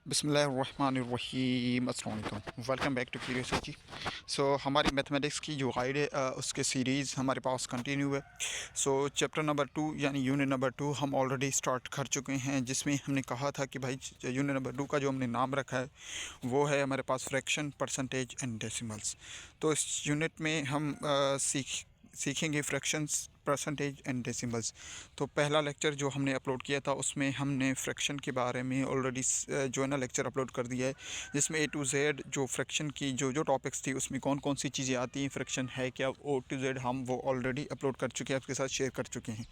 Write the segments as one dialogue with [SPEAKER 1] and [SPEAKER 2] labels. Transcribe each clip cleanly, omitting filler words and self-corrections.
[SPEAKER 1] बिस्मिल्लाहिर्रहमानिर्रहीम अस्सलाम वालेकुम। Welcome back to Curiosity. हमारी मैथमेटिक्स की जो गाइड है उसके सीरीज़ हमारे पास कंटिन्यू है। चैप्टर नंबर 2 यानी यूनिट नंबर 2 हम ऑलरेडी स्टार्ट कर चुके हैं, जिसमें हमने कहा था कि भाई यूनिट नंबर 2 का जो हमने नाम रखा है वो है हमारे पास फ्रैक्शन, परसेंटेज एंड डेसिमल्स। तो इस यूनिट में हम सीखेंगे फ्रैक्शंस, परसेंटेज एंड डेसिमल्स। तो पहला लेक्चर जो हमने अपलोड किया था उसमें हमने फ्रैक्शन के बारे में ऑलरेडी जो है ना लेक्चर अपलोड कर दिया है, जिसमें ए टू जेड जो फ्रैक्शन की जो जो टॉपिक्स थी उसमें कौन कौन सी चीज़ें आती हैं, फ्रैक्शन है क्या, ओ टू जेड हम वो ऑलरेडी अपलोड कर चुके हैं, आपके साथ शेयर कर चुके हैं।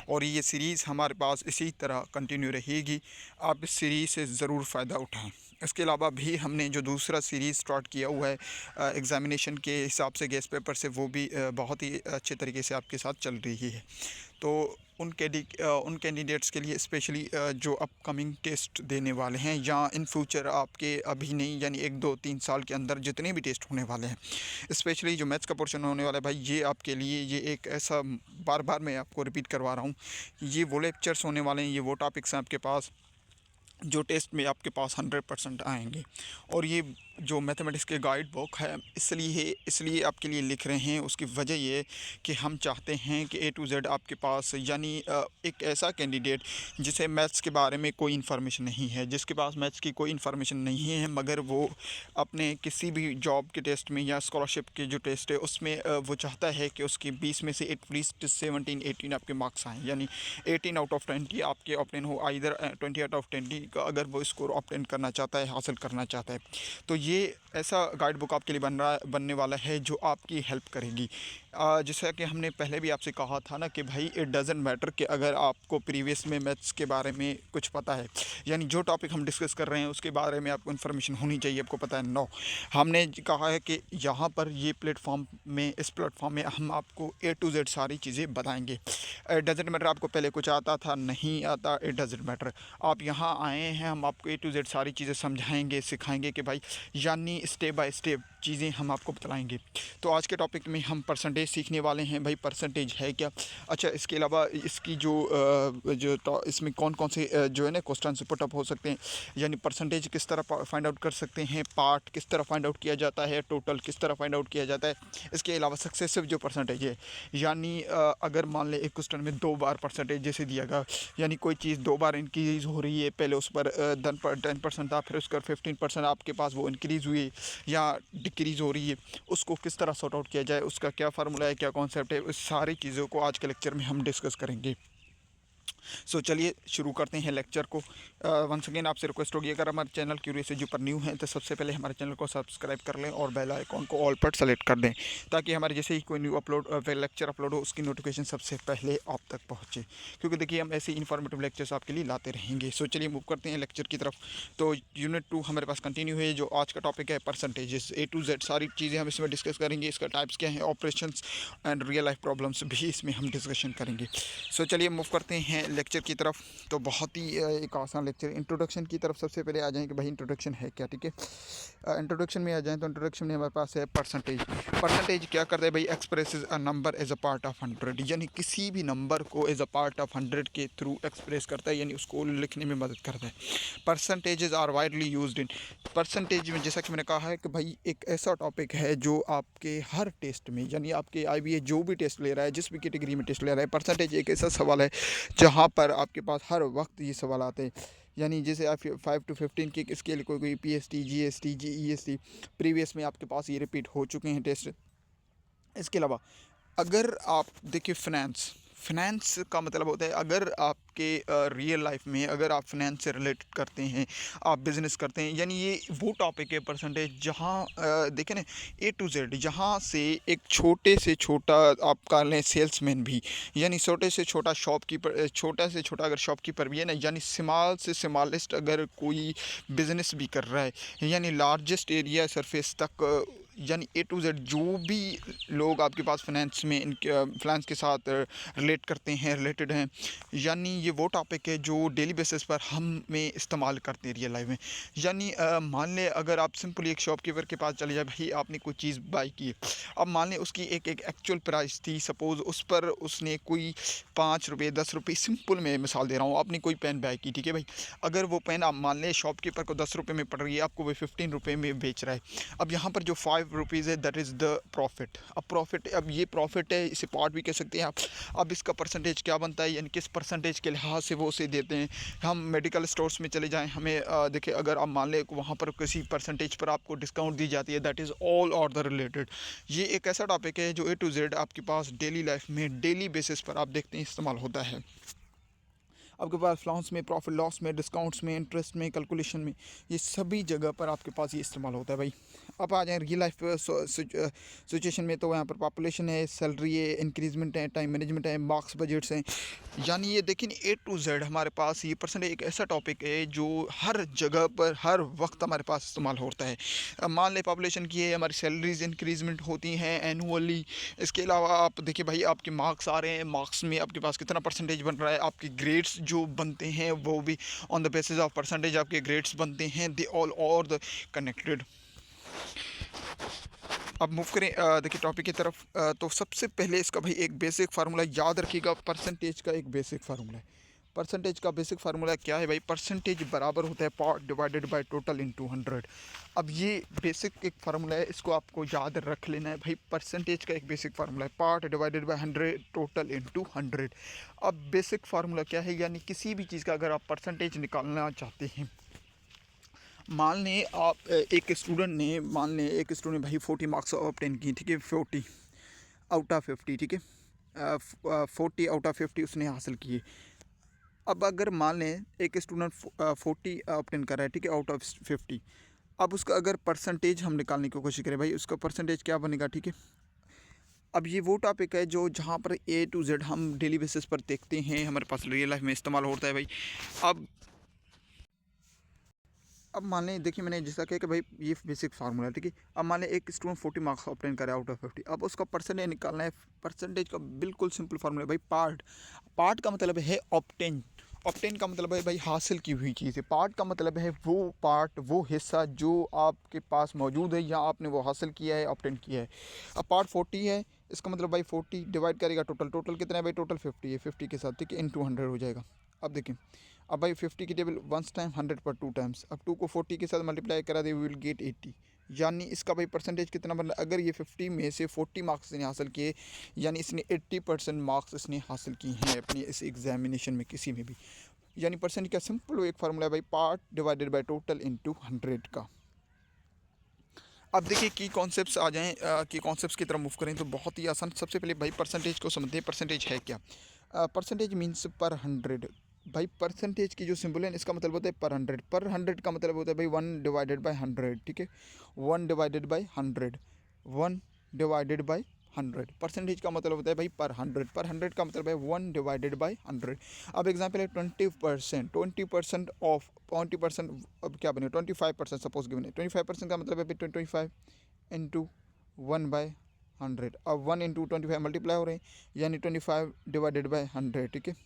[SPEAKER 1] और ये सीरीज़ हमारे पास इसी तरह कंटिन्यू रहेगी। आप इस सीरीज़ से ज़रूर फ़ायदा उठाएँ। इसके अलावा भी हमने जो दूसरा सीरीज़ स्टार्ट किया हुआ है एग्ज़ामिनेशन के हिसाब से गेस्ट पेपर से, वो भी बहुत ही अच्छे तरीके से आपके साथ चल रही है। तो उन कैंडिडेट्स के लिए स्पेशली जो अपकमिंग टेस्ट देने वाले हैं या इन फ्यूचर आपके अभी नहीं यानी 1 2 3 साल के अंदर जितने भी टेस्ट होने वाले हैं, स्पेशली जो मैथ्स का पोर्शन होने वाला है भाई, ये आपके लिए ये एक ऐसा, बार बार मैं आपको रिपीट करवा रहा हूँ, ये वो लेक्चर्स होने वाले हैं, ये वो टॉपिक्स हैं आपके पास जो टेस्ट में आपके पास 100% आएंगे। और ये जो मैथमेटिक्स के गाइड बुक है इसलिए आपके लिए लिख रहे हैं, उसकी वजह ये कि हम चाहते हैं कि ए टू जेड आपके पास यानी एक ऐसा कैंडिडेट जिसे मैथ्स के बारे में कोई इन्फॉर्मेशन नहीं है, जिसके पास मैथ्स की कोई इन्फॉर्मेशन नहीं है, मगर वो अपने किसी भी जॉब के टेस्ट में या स्कॉलरशिप के जो टेस्ट है उसमें वो चाहता है कि उसकी 20 में से एटलीस्ट 17 18 आपके मार्क्स आएँ, यानी 18 आउट ऑफ 20 आपके ऑप्टेन हो, आइदर 20 आउट ऑफ 20 का अगर वो स्कोर ऑप्टेन करना चाहता है, हासिल करना चाहता है। तो ये ऐसा गाइड बुक आपके लिए बनने वाला है जो आपकी हेल्प करेगी। जैसा कि हमने पहले भी आपसे कहा था ना कि भाई इट डज़ंट मैटर कि अगर आपको प्रीवियस में मैथ्स के बारे में कुछ पता है, यानी जो टॉपिक हम डिस्कस कर रहे हैं उसके बारे में आपको इन्फॉर्मेशन होनी चाहिए, आपको पता है। नो, हमने कहा है कि यहाँ पर ये इस प्लेटफॉर्म में हम आपको ए टू जेड सारी चीज़ें बताएंगे। इट डज़ंट मैटर आपको पहले कुछ आता था नहीं आता, इट डज़ंट मैटर, आप यहाँ आए हैं, हम आपको ए टू जेड सारी चीज़ें समझाएंगे, सिखाएंगे कि भाई, यानी स्टेप बाय स्टेप चीज़ें हम आपको बताएंगे। तो आज के टॉपिक में हम परसेंटेज सीखने वाले हैं। भाई परसेंटेज है क्या, अच्छा इसके अलावा इसकी इसमें कौन कौन से जो है ना क्वेश्चन पुट अप हो सकते हैं, यानी परसेंटेज किस तरह फाइंड आउट कर सकते हैं, पार्ट किस तरह फाइंड आउट किया जाता है, टोटल किस तरह फाइंड आउट किया जाता है। इसके अलावा सक्सेसिव जो परसेंटेज है, यानी अगर मान लें एक क्वेश्चन में 2 बार परसेंटेज जैसे दिया गया, यानी कोई चीज़ 2 बार इंक्रीज़ हो रही है, पहले उस पर 10% था, फिर उसका 15% आपके पास वो इंक्रीज़ हुई या डिक्रीज़ हो रही है, उसको किस तरह सॉर्ट आउट किया जाए, उसका क्या फार्मूला है, क्या कॉन्सेप्ट है, उस सारी चीज़ों को आज के लेक्चर में हम डिस्कस करेंगे। चलिए शुरू करते हैं लेक्चर को। वंस अगेन आपसे रिक्वेस्ट होगी, अगर हमारे चैनल क्यूरियोसिटी पर न्यू हैं तो सबसे पहले हमारे चैनल को सब्सक्राइब कर लें और बेल आइकॉन को ऑल पर सेलेक्ट कर दें, ताकि हमारे जैसे ही कोई न्यू लेक्चर अपलोड हो उसकी नोटिफिकेशन सबसे पहले आप तक पहुँचे, क्योंकि देखिए हम ऐसे इन्फॉर्मेटिव लेक्चर्स आपके लिए लाते रहेंगे। चलिए मूव करते हैं लेक्चर की तरफ। तो यूनिट 2 हमारे पास कंटिन्यू है, जो आज का टॉपिक है परसेंटेजेस, ए टू जेड सारी चीज़ें हम इसमें डिस्कस करेंगे, इसका टाइप्स क्या है, operations and real life problems भी इसमें हम डिस्कशन करेंगे। चलिए मूव करते हैं लेक्चर की तरफ। तो बहुत ही एक आसान लेक्चर, इंट्रोडक्शन की तरफ सबसे पहले आ जाएं कि भाई इंट्रोडक्शन है क्या, ठीक है। इंट्रोडक्शन में आ जाएं तो इंट्रोडक्शन में हमारे पास है परसेंटेज। परसेंटेज क्या करता है भाई, expresses a number as a part of 100, यानी किसी भी नंबर को एज अ पार्ट ऑफ 100 के थ्रू एक्सप्रेस करता है, यानी उसको लिखने में मदद करता है। Percentages are widely used in, percentage में जैसा कि मैंने कहा है कि भाई एक ऐसा टॉपिक है जो आपके हर टेस्ट में, यानी आपके IBA जो भी टेस्ट ले रहा है, जिस भी कैटेगरी में टेस्ट ले रहा है, परसेंटेज एक ऐसा सवाल है जहाँ पर आपके पास हर वक्त ये सवाल आते हैं। यानी जैसे आप 5 to 15 की स्केल, कोई PST, GST, GEST प्रीवियस में आपके पास ये रिपीट हो चुके हैं टेस्ट। इसके अलावा अगर आप देखिए फाइनेंस, फाइनेंस का मतलब होता है अगर आपके रियल लाइफ में अगर आप फाइनेंस से रिलेटेड करते हैं, आप बिज़नेस करते हैं, यानी ये वो टॉपिक है परसेंटेज जहाँ देखें ना ए टू जेड, जहाँ से एक छोटे से छोटा आप कर लें सेल्समैन भी, यानी छोटे से छोटा शॉपकीपर, छोटा से छोटा अगर शॉपकीपर भी है ना, यानी स्मॉल से स्मॉलेस्ट अगर कोई बिज़नेस भी कर रहा है, यानी लार्जेस्ट एरिया सरफेस तक यानी ए टू जेड जो भी लोग आपके पास फाइनेंस के साथ रिलेट करते हैं, रिलेटेड हैं, यानी ये वो टॉपिक है जो डेली बेसिस पर हमें इस्तेमाल करते हैं रियल लाइफ में। यानी मान लें अगर आप सिंपली एक शॉपकीपर के पास चले जाए, भाई आपने कोई चीज़ बाई की, अब मान लें उसकी एक एक्चुअल प्राइस थी, सपोज़ उस पर उसने कोई 5 रुपये 10 रुपये, सिंपल मैं मिसाल दे रहा हूँ, आपने कोई पेन बाई की, ठीक है भाई। अगर वो पेन आप मान लें शॉपकीपर को 10 रुपये में पड़ रही है, आपको वो 15 रुपये में बेच रहा है। अब यहाँ पर जो 5 रुपीज़ है दैट इज़ द प्रॉफिट। अब ये प्रॉफिट है, इसे पार्ट भी कह सकते हैं आप। अब इसका परसेंटेज क्या बनता है, यानी किस परसेंटेज के लिहाज से वो उसे देते हैं। हम मेडिकल स्टोर्स में चले जाएँ, हमें देखिए अगर आप मान लें वहाँ पर किसी परसेंटेज पर आपको डिस्काउंट दी जाती है, that is all order related. ये एक ऐसा टॉपिक है जो ए टू जेड आपके पास डेली लाइफ में डेली बेसिस पर आप देखते हैं इस्तेमाल होता है। आपके पास फ्लाउंस में, प्रॉफिट लॉस में, डिस्काउंट्स में, इंटरेस्ट में, कैलकुलेशन में, ये सभी जगह पर आपके पास ये इस्तेमाल होता है भाई। अब आ जाए रियल लाइफ सिचुएशन में, तो यहाँ पर पॉपुलेशन है, सैलरी है, इंक्रीजमेंट है, टाइम मैनेजमेंट है, मार्क्स बजट्स हैं, यानी ये देखिए ए टू जेड हमारे पास ये परसेंटेज एक ऐसा टॉपिक है जो हर जगह पर हर वक्त हमारे पास इस्तेमाल होता है। अब मान लें पॉपुलेशन की है, हमारी सैलरीज इंक्रीजमेंट होती हैं एनुअली। इसके अलावा आप देखिए भाई आपके मार्क्स आ रहे हैं, मार्क्स में आपके पास कितना परसेंटेज बन रहा है, आपके ग्रेड्स जो बनते हैं वो भी on the basis of percentage आपके ग्रेड्स बनते हैं, दे ऑल और द कनेक्टेड। अब मूव करें देखिए टॉपिक की तरफ। तो सबसे पहले इसका भाई एक बेसिक फार्मूला याद रखिएगा, परसेंटेज का एक बेसिक फार्मूला है। परसेंटेज का बेसिक फार्मूला क्या है भाई, परसेंटेज बराबर होता है part divided by total into 100। अब ये बेसिक एक फार्मूला है, इसको आपको याद रख लेना है भाई। परसेंटेज का एक बेसिक फार्मूला है part divided by 100 total into 100। अब बेसिक फार्मूला क्या है, यानी किसी भी चीज़ का अगर आप परसेंटेज निकालना चाहते हैं, मान लें आप एक स्टूडेंट भाई 40 मार्क्स ऑब्टेन की, ठीक है, 40 आउट ऑफ 50, ठीक है, 40 आउट ऑफ 50 उसने हासिल किए। अब अगर मान लें एक स्टूडेंट 40 ऑब्टेन कर रहा है, ठीक है, आउट ऑफ 50, अब उसका अगर परसेंटेज हम निकालने की कोशिश करें भाई, उसका परसेंटेज क्या बनेगा, ठीक है। अब ये वो टॉपिक है जो जहाँ पर ए टू जेड हम डेली बेसिस पर देखते हैं, हमारे पास रियल लाइफ में इस्तेमाल होता है भाई। अब मान लें देखिए मैंने जैसा कहा कि भाई ये बेसिक फार्मूला है, ठीक है। अब मान लें एक स्टूडेंट 40 मार्क्स ऑब्टेन करे आउट ऑफ 50, अब उसका परसेंटेज निकालना है। परसेंटेज का बिल्कुल सिंपल फार्मूला है भाई, पार्ट का मतलब है ऑब्टेन। ऑब्टेन का मतलब है भाई हासिल की हुई चीज़ है। पार्ट का मतलब है वो पार्ट, वो हिस्सा जो आपके पास मौजूद है या आपने वो हासिल किया है, ऑब्टेन किया है। अब पार्ट 40 है, इसका मतलब भाई 40 डिवाइड करेगा टोटल कितना है भाई, टोटल 50 है, 50 के साथ, ठीक है, इनटू 100 हो जाएगा। अब देखिए, अब भाई 50 की टेबल वंस टाइम 100 पर 2 टाइम्स, अब 2 को 40 के साथ मल्टीप्लाई करा दे, वी विल गेट 80। यानी इसका भाई परसेंटेज कितना बन रहा है, अगर ये 50 में से 40 मार्क्स इसने हासिल किए, यानी इसने 80% मार्क्स इसने हासिल की हैं अपनी इस एग्जामिनेशन में किसी में भी। यानी परसेंट का सिंपल एक फार्मूला है भाई, part divided by total into 100 का। अब देखिए की कॉन्सेप्ट्स आ जाएं, की कॉन्सेप्ट्स की तरफ मूव करें तो बहुत ही आसान। सबसे पहले भाई परसेंटेज को समझते हैं, परसेंटेज है क्या। परसेंटेज मीन्स पर 100। भाई परसेंटेज की जो सिंबल है इसका मतलब होता है पर 100। पर 100 का मतलब होता है भाई 1 डिवाइडेड बाय 100, ठीक है, 1 divided by 100, 1 divided by 100। Percentage का मतलब होता है भाई पर 100, पर 100 का मतलब है 1 डिवाइडेड बाय 100। अब एग्जांपल है 20%, 20% ऑफ 20%, अब क्या बने 25% सपोज गिवन है। 25% का मतलब है 25 इंटू 1/100। अब 1 इंटू 25 मल्टीप्लाई हो रहे हैं, यानी 25 डिवाइडेड बाई 100, ठीक है।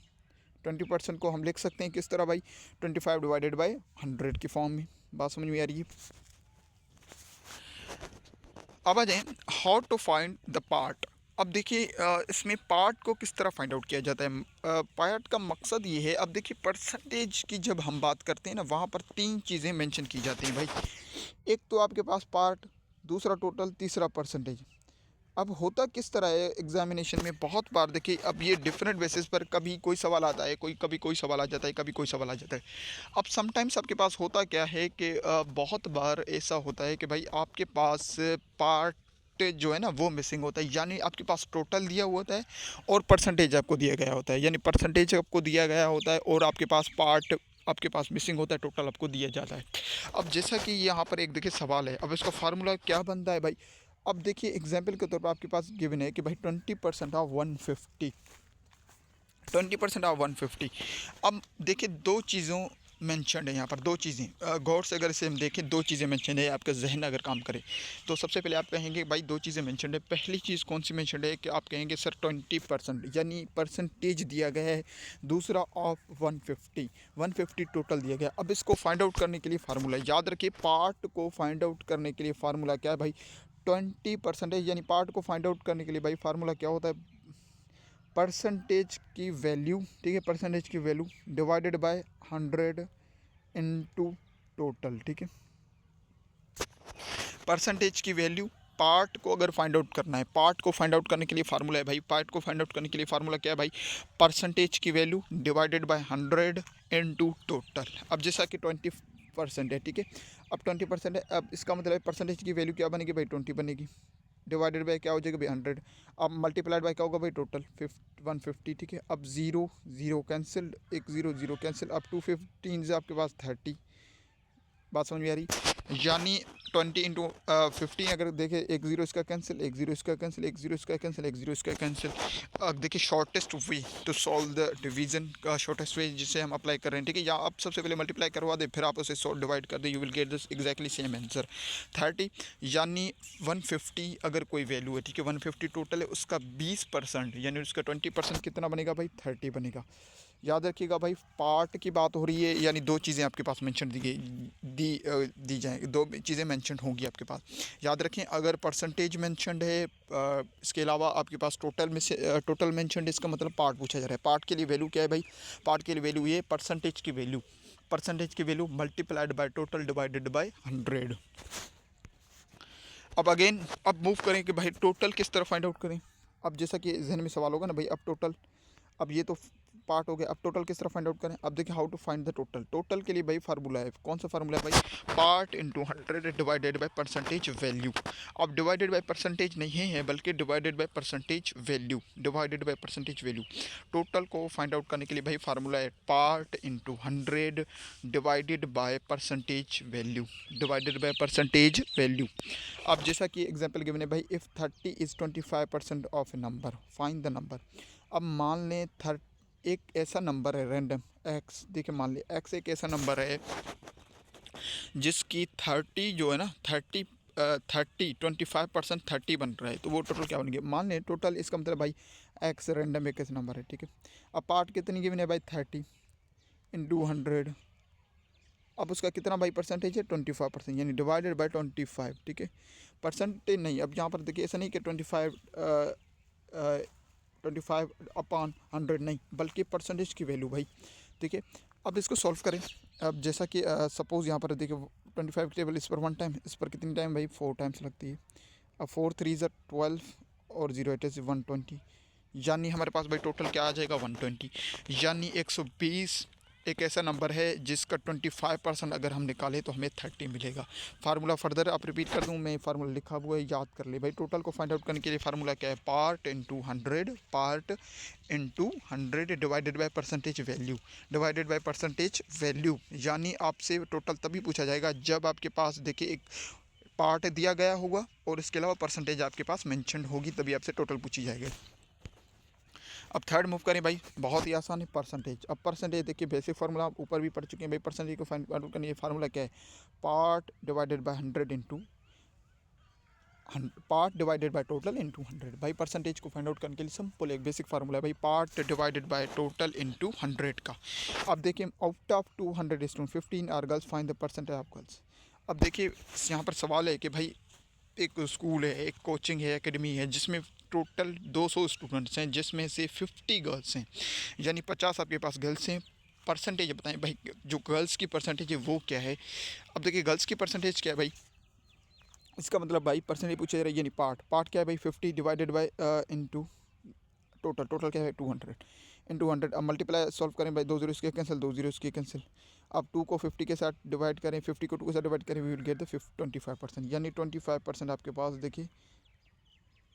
[SPEAKER 1] 20% को हम लिख सकते हैं किस तरह भाई, 25 डिवाइडेड बाई 100 की फॉर्म में। बात समझ में आ रही है। अब आ जाए how to find the part. अब देखिए इसमें पार्ट को किस तरह फाइंड आउट किया जाता है। पार्ट का मकसद ये है, अब देखिए परसेंटेज की जब हम बात करते हैं ना, वहाँ पर 3 चीज़ें मेंशन की जाती हैं भाई। एक तो आपके पास पार्ट, दूसरा टोटल, तीसरा परसेंटेज। अब होता किस तरह है एग्जामिनेशन में, बहुत बार देखिए अब ये डिफरेंट बेसिस पर कभी कोई सवाल आता है, कभी कोई सवाल आ जाता है, कभी कोई सवाल आ जाता है। अब समटाइम्स आपके पास होता क्या है कि बहुत बार ऐसा होता है कि भाई आपके पास पार्ट जो है ना वो मिसिंग होता है, यानी आपके पास टोटल दिया हुआ होता है और परसेंटेज आपको दिया गया होता है, यानी परसेंटेज आपको दिया गया होता है और आपके पास पार्ट आपके पास मिसिंग होता है, टोटल आपको दिया जाता है। अब जैसा कि यहाँ पर एक देखिए सवाल है, अब इसका फार्मूला क्या बनता है भाई। अब देखिए एग्जाम्पल के तौर पर आपके पास गिवन है कि भाई 20% ऑफ 150, 20% ऑफ 150। अब देखिए दो चीज़ों मेंशनड है यहाँ पर दो चीज़ें, गौर से अगर इसे हम देखें दो चीज़ें मेंशन है, आपका जहन अगर काम करे तो सबसे पहले आप कहेंगे भाई दो चीज़ें मेंशन है। पहली चीज़ कौन सी मेंशन है कि आप कहेंगे सर 20% यानी परसेंटेज दिया गया है। दूसरा ऑफ 150 टोटल दिया गया। अब इसको फाइंड आउट करने के लिए फार्मूला याद रखिए, पार्ट को फाइंड आउट करने के लिए फार्मूला क्या है भाई 20%, यानी पार्ट को फाइंड आउट करने के लिए भाई फार्मूला क्या होता है परसेंटेज की वैल्यू, ठीक है, परसेंटेज की value divided by 100 into total, ठीक है। परसेंटेज की वैल्यू पार्ट को अगर फाइंड आउट करना है, पार्ट को फाइंड आउट करने के लिए फार्मूला है भाई, पार्ट को फाइंड आउट करने के लिए फार्मूला क्या है भाई परसेंटेज की value divided by 100 into total. अब जैसा कि 20% है, ठीक है, अब 20% है, अब इसका मतलब परसेंटेज की वैल्यू क्या बनेगी भाई 20 बनेगी, डिवाइडेड बाय क्या हो जाएगा भाई 100, अब मल्टीप्लाइड बाय क्या होगा भाई टोटल 150, ठीक है। अब 0 0 कैंसिल, एक 0 0 कैंसिल, अब 215 से आपके पास 30, बात समझ में आ रही, यानी 20 इंटू 15 अगर देखें एक जीरो इसका कैंसिल, एक जीरो इसका कैंसिल, एक जीरो इसका कैंसिल, एक जीरो इसका कैंसिल। अब देखिए shortest way to solve the division का शॉर्टेस्ट वे जिसे हम अप्लाई कर रहे हैं, ठीक है, या आप सबसे पहले मल्टीप्लाई करवा दें फिर आप उसे सॉल्व डिवाइड कर दें, you will get this exactly same answer 30, यानी 150 अगर कोई वैल्यू है, ठीक है, 150 टोटल है, उसका 20% यानी उसका 20% कितना बनेगा भाई 30 बनेगा। याद रखिएगा भाई पार्ट की बात हो रही है, यानी दो चीज़ें आपके पास मेंशन दी गई दी जाएंगी, दो चीज़ें मेंशन होंगी आपके पास। याद रखें अगर परसेंटेज मेंशनड है, इसके अलावा आपके पास टोटल में से टोटल मेंशनड है, इसका मतलब पार्ट पूछा जा रहा है। पार्ट के लिए वैल्यू क्या है भाई, पार्ट के लिए वैल्यू ये परसेंटेज की वैल्यू, परसेंटेज की value multiplied by total divided by 100। अब अगेन अब मूव करें कि भाई टोटल किस तरह फाइंड आउट करें। अब जैसा कि जहन में सवाल होगा ना भाई, अब टोटल, अब ये तो पार्ट हो गया, अब टोटल किस तरह फाइंड आउट करें। अब देखिए how to find the total, total के लिए भाई फार्मूला है, कौन सा फार्मूला है भाई part into 100 divided by percentage value. अब डिवाइडेड बाय परसेंटेज नहीं है बल्कि divided by percentage value, divided by percentage value. Total को फाइंड आउट करने के लिए भाई फार्मूला है part into 100 divided by percentage value, divided by percentage value. अब जैसा कि एग्जाम्पल गिवन है भाई if 30 is 25% of A number find the number. अब मान लें एक ऐसा नंबर है रैंडम एक्स, देखिए मान लें एक्स एक ऐसा नंबर है जिसकी 30 जो है ना 25% 30 बन रहा है, तो वो टोटल क्या बन गया, मान लें टोटल, इसका मतलब भाई एक्स रैंडम एक ऐसा नंबर है, ठीक है। अब पार्ट कितनी गिवन है भाई 30 इंटू 100, अब उसका कितना भाई परसेंटेज है 25%, यानी डिवाइडेड बाय 25, ठीक है। परसेंटेज नहीं, अब यहाँ पर देखिए ऐसा नहीं कि 25 अपॉन 100 नहीं, बल्कि परसेंटेज की वैल्यू भाई, ठीक है। अब इसको सॉल्व करें। अब जैसा कि सपोज़ यहाँ पर देखिए 25 की टेबल इस पर 1 टाइम, इस पर कितनी टाइम भाई 4 टाइम्स लगती है। अब 4 3 ज़ा 12 और 0 8 से 120, यानी हमारे पास भाई टोटल क्या आ जाएगा 120, यानी 120 एक ऐसा नंबर है जिसका 25% अगर हम निकालें तो हमें 30 मिलेगा। फार्मूला फर्दर आप रिपीट कर दूं, मैं फार्मूला लिखा हुआ है याद कर ले भाई। टोटल को फाइंड आउट करने के लिए फार्मूला क्या है part into 100, part into 100 divided by percentage value, divided by percentage value. यानी आपसे टोटल तभी पूछा जाएगा जब आपके पास देखिए एक पार्ट दिया गया होगा और इसके अलावा परसेंटेज आपके पास मेंशन होगी, तभी आपसे टोटल पूछी जाएगी। अब थर्ड मूव करें भाई, बहुत ही आसान है परसेंटेज। अब परसेंटेज देखिए बेसिक फार्मूला आप ऊपर भी पढ़ चुके हैं भाई, परसेंटेज को फाइंड आउट करने ये फार्मूला क्या है part divided by 100 into part divided by total into 100। भाई परसेंटेज को फाइंड आउट करने के लिए सिंपल एक बेसिक फार्मूला है भाई part divided by total into 100 का। अब देखिए out of 200 student 15 are girls, find the percentage of girls. अब देखिए यहाँ पर सवाल है कि भाई एक स्कूल है, एक कोचिंग है, एकेडमी है जिसमें टोटल 200 स्टूडेंट्स हैं जिसमें से 50 गर्ल्स हैं, यानी 50 आपके पास गर्ल्स हैं। परसेंटेज बताएं भाई जो गर्ल्स की परसेंटेज है वो क्या है। अब देखिए गर्ल्स की परसेंटेज क्या है भाई, इसका मतलब भाई परसेंटेज पूछा जा रहा है, यानी पार्ट क्या है भाई 50 डिवाइडेड बाई इंटू टोटल क्या है 200 इंटू 100। अब मल्टीप्लाई सॉल्व करें भाई, 2 जीरो इसके कैंसिल, 2 जीरो इसके कैंसिल। अब 2 को 50 के साथ डिवाइड करें, 50 को 2 के साथ डिवाइड करें, वी विल गेट द 25%, यानी 25% आपके पास देखिए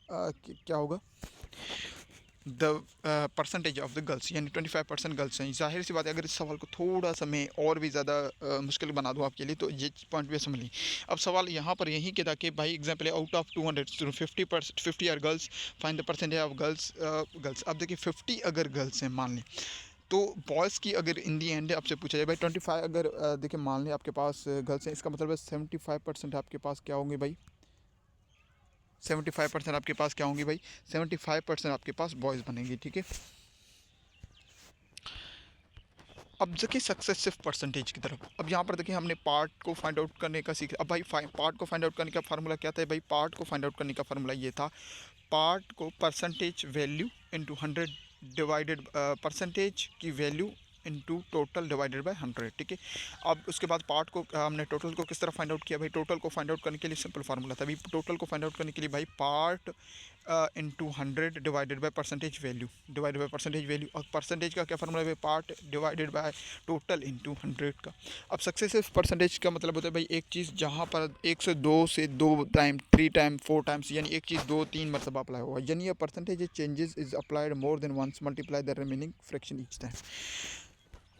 [SPEAKER 1] क्या होगा the percentage of the girls, यानी 25% गर्ल्स हैं। जाहिर सी बात है अगर इस सवाल को थोड़ा सा मैं और भी ज़्यादा मुश्किल बना दूँ आपके लिए तो ये पॉइंट भी समझ ली। अब सवाल यहाँ पर यही के था कि भाई example out of 200 50 are girls, find the percentage of girls. अब देखिए 50 अगर गर्ल्स हैं मान लें, तो बॉयज़ की अगर इन दी एंड आपसे पूछा जाए भाई 25, अगर देखिए मान लें आपके पास गर्ल्स हैं, इसका मतलब है 75% आपके पास क्या होंगे भाई, 75% आपके पास क्या होंगी भाई, 75% आपके पास बॉयज़ बनेंगे, ठीक है। अब देखिए सक्सेसिव परसेंटेज की तरफ, अब यहाँ पर देखिए हमने पार्ट को फाइंड आउट करने का सीख, अब भाई पार्ट को फाइंड आउट करने का फार्मूला क्या था भाई, पार्ट को फाइंड आउट करने का फार्मूला ये था, पार्ट को percentage value into 100 divided, percentage की value into total divided by 100, ठीक है। अब उसके बाद पार्ट को हमने टोटल को किस तरह फाइंड आउट किया भाई, टोटल को फाइंड आउट करने के लिए सिंपल फार्मूला था भाई, टोटल को फाइंड आउट करने के लिए भाई part into 100 divided by percentage value, divided by percentage value, और परसेंटेज का क्या फार्मूला है, part divided by total into 100 का। अब सक्सेसिव परसेंटेज का मतलब होता है भाई एक चीज़ जहाँ पर 102 से 2 टाइम, 3 टाइम, 4 टाइम्स, यानी एक चीज़ 2-3 मरतबा अप्लाई होगा, यानी percentage changes is applied more than once multiply the remaining fraction each time.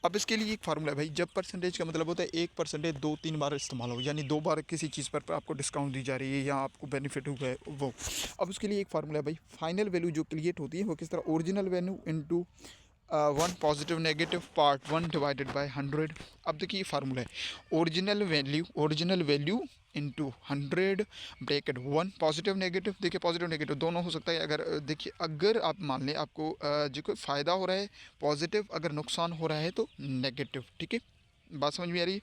[SPEAKER 1] अब इसके लिए एक फार्मूला है भाई, जब परसेंटेज का मतलब होता है 1% 2-3 बार इस्तेमाल हो, यानी 2 बार किसी चीज़ पर आपको डिस्काउंट दी जा रही है या आपको बेनिफिट हुआ है वो। अब उसके लिए एक फार्मूला है भाई, फाइनल वैल्यू जो क्रिएट होती है वो किस तरह, original value into 1 positive negative part 1 divided by 100। अब देखिए फार्मूला है, original value into 100 bracket 1 positive negative, देखिए पॉजिटिव नेगेटिव दोनों हो सकता है, अगर देखिए अगर आप मान लें आपको जो कोई फ़ायदा हो रहा है पॉजिटिव, अगर नुकसान हो रहा है तो नेगेटिव, ठीक है। बात समझ में आ रही है,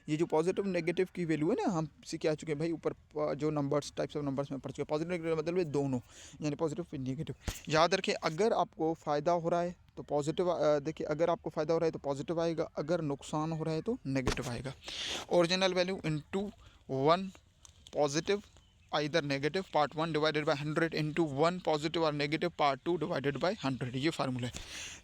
[SPEAKER 1] ये जो पॉजिटिव नेगेटिव की वैल्यू है ना, हम सीख आ चुके हैं भाई ऊपर, जो नंबर्स टाइप्स ऑफ नंबर्स में पढ़ चुके हैं, पॉजिटिव नेगेटिव मतलब ये दोनों, यानी पॉजिटिव फिर नेगेटिव। याद रखें अगर आपको फ़ायदा हो रहा है तो पॉजिटिव, देखिए अगर आपको फ़ायदा हो रहा है तो पॉजिटिव आएगा, अगर नुकसान हो रहा है तो नेगेटिव आएगा। Original value into 1 positive either negative part 1 divided by 100 into 1 positive और नेगेटिव पार्ट 2 डिवाइडेड बाय 100, ये फार्मूला है,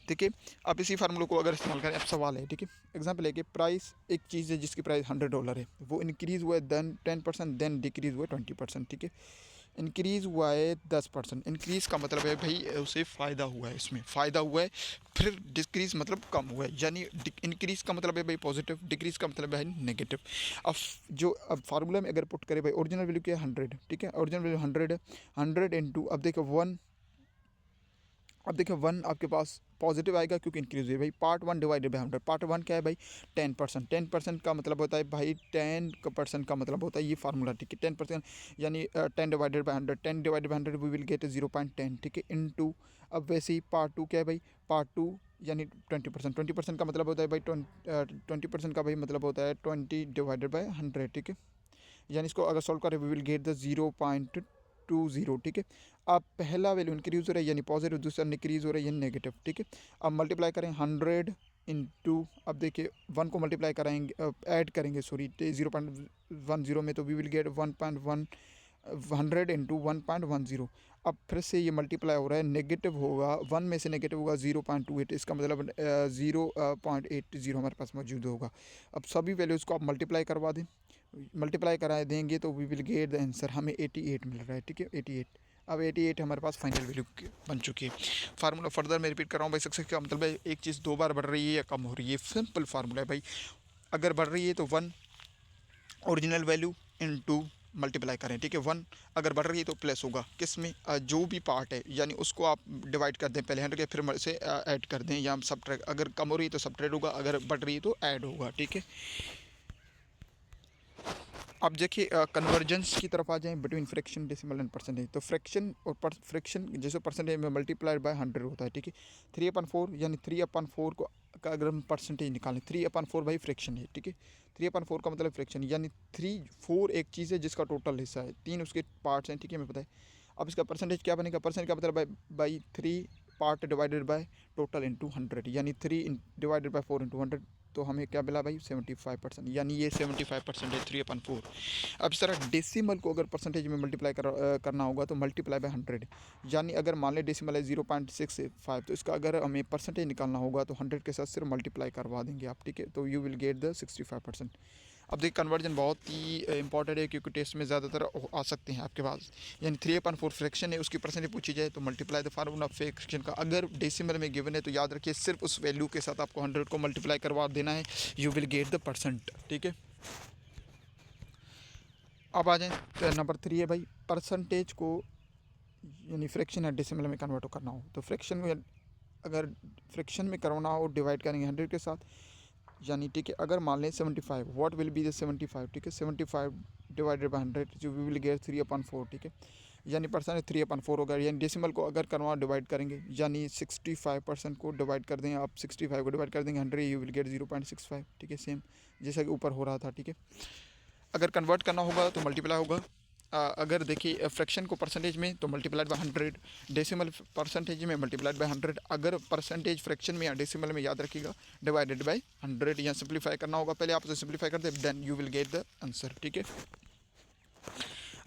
[SPEAKER 1] ठीक है। अब इसी फार्मूले को अगर इस्तेमाल करें, अब सवाल है, ठीक है, एग्जांपल है कि प्राइस, एक चीज़ है जिसकी प्राइस $100 है, वो इंक्रीज़ हुआ है देन 10%, देन डिक्रीज़ हुआ है 20%, ठीक है। इंक्रीज़ हुआ है 10%, इंक्रीज़ का मतलब है भाई उसे फ़ायदा हुआ है, इसमें फ़ायदा हुआ है, फिर डिक्रीज़ मतलब कम हुआ है, यानी इंक्रीज़ का मतलब है भाई पॉजिटिव, डिक्रीज़ का मतलब है नेगेटिव। अब जो अब फार्मूला में अगर पुट करें भाई, ओरिजिनल वैल्यू क्या है 100, ठीक है, ओरिजिनल वैल्यू 100 है, 100 इंटू, अब देखो 1, अब देखिए 1 आपके पास पॉजिटिव आएगा क्योंकि इंक्रीज हुई भाई, पार्ट 1 डिवाइडेड बाई 100, पार्ट 1 क्या है भाई 10%, 10% का मतलब होता है भाई 10% का मतलब होता है ये फार्मूला, ठीक है, 10% यानी 10 divided by 100, 10 divided by 100 we will get 0.10, ठीक है, इनटू, अब वैसे ही पार्ट 2 क्या है भाई, पार्ट 2 यानी 20%, 20% का मतलब होता है भाई 20% का भाई मतलब होता है 20 डिवाइडेड बाई 100, ठीक है, यानी इसको अगर सॉल्व करें वी विल गेट द 0.20, ठीक है। अब पहला वैल्यू इंक्रीज हो रहा है यानी पॉजिटिव, दूसरा डिक्रीज हो रहा है यानी नेगेटिव, ठीक है। अब मल्टीप्लाई करें 100 इंटू, अब देखिए 1 को मल्टीप्लाई कराएंगे, ऐड करेंगे सॉरी 0.10 में, तो वी विल गेट 1.1, 100 इंटू 1.10, अब फिर से ये मल्टीप्लाई हो रहा है, नेगेटिव होगा 1 में से नेगेटिव होगा 0.28, इसका मतलब 0.80 हमारे पास मौजूद होगा। अब सभी वैल्यूज़ को आप मल्टीप्लाई करवा दें, मल्टीप्लाई करा देंगे तो we will get the answer, हमें 88 मिल रहा है, ठीक है, 88। अब 88 हमारे पास फाइनल वैल्यू बन चुकी है। फार्मूला फर्दर मैं रिपीट कर रहा हूँ भाई, सक्सेस का मतलब है एक चीज़ 2 बार बढ़ रही है या कम हो रही है, सिंपल फार्मूला है भाई, अगर बढ़ रही है तो 1 ओरिजिनल वैल्यू इनटू मल्टीप्लाई करें, ठीक है, 1 अगर बढ़ रही है तो प्लस होगा किस में, जो भी पार्ट है, यानी उसको आप डिवाइड कर दें पहले 100 के, फिर से ऐड कर दें या सब्ट्रैक्ट, अगर कम हो रही है तो सब्ट्रैक्ट होगा, अगर बढ़ रही है तो ऐड होगा, ठीक है। अब देखिए कन्वर्जेंस की तरफ आ जाएं between fraction decimal and percentage, तो फ्रैक्शन और फ्रैक्शन जैसे परसेंटेज में मल्टीप्लाइड बाय 100 होता है, ठीक है, 3/4 यानी 3/4 को का अगर हम परसेंटेज निकालें, 3/4 भाई फ्रैक्शन है, ठीक है, 3/4 का मतलब फ्रैक्शन, यानी 4 एक चीज़ है जिसका टोटल हिस्सा है, 3 उसके पार्ट्स हैं, ठीक है, मैं पता है। अब इसका परसेंटेज क्या बनेगा, परसेंटेज का मतलब by 3 part divided by total into 100, यानी 3 डिवाइडेड बाय 4 इंटू 100, तो हमें क्या मिला भाई 75%, यानी ये 75% है 3/4। अब इस तरह डेसिमल को अगर परसेंटेज में मल्टीप्लाई करना होगा तो मल्टीप्लाई बाय 100, यानी अगर मान लें डेसिमल है 0.65, तो इसका अगर हमें परसेंटेज निकालना होगा तो 100 के साथ सिर्फ मल्टीप्लाई करवा देंगे आप, ठीक है, तो यू विल गेट द 65%। अब देखिए कन्वर्जन बहुत ही इंपॉर्टेंट है क्योंकि टेस्ट में ज़्यादातर आ सकते हैं आपके पास, यानी 3/4 फ्रैक्शन है उसकी परसेंटेज पूछी जाए तो मल्टीप्लाई द फार्मूला फ्रैक्शन का, अगर डेसिमल में गिवन है तो याद रखिए सिर्फ उस वैल्यू के साथ आपको 100 को मल्टीप्लाई करवा देना है, you will get the percent, ठीक है। अब आ जाए नंबर 3 है भाई, परसेंटेज को यानी फ्रैक्शन या डेसिमल में कन्वर्ट करना हो, तो फ्रैक्शन में अगर फ्रैक्शन में करवाना हो डिवाइड करेंगे 100 के साथ, यानी ठीक है अगर मान लें 75, व्हाट विल बी द 75, ठीक है 75 डिवाइडेड बाय 100 जो वी विल गेट 3/4, ठीक है यानी परसेंट 3/4 होगा। यानी डेसिमल को अगर करवा डिवाइड करेंगे यानी 65% को डिवाइड कर दें आप, 65 को डिवाइड कर देंगे 100, यू विल गेट 0.65, ठीक है सेम जैसा कि ऊपर हो रहा था, ठीक है। अगर कन्वर्ट करना होगा तो मल्टीप्लाई होगा। अगर देखिए फ्रैक्शन को परसेंटेज में तो मल्टीप्लाइड बाय 100, डेसिमल परसेंटेज में मल्टीप्लाइड बाय 100, अगर परसेंटेज फ्रैक्शन में या डेसिमल में याद रखिएगा डिवाइडेड बाय 100, या सिंप्लीफाई करना होगा पहले आप उसे सिंप्लीफाई कर दे, then you will get the answer, ठीक है।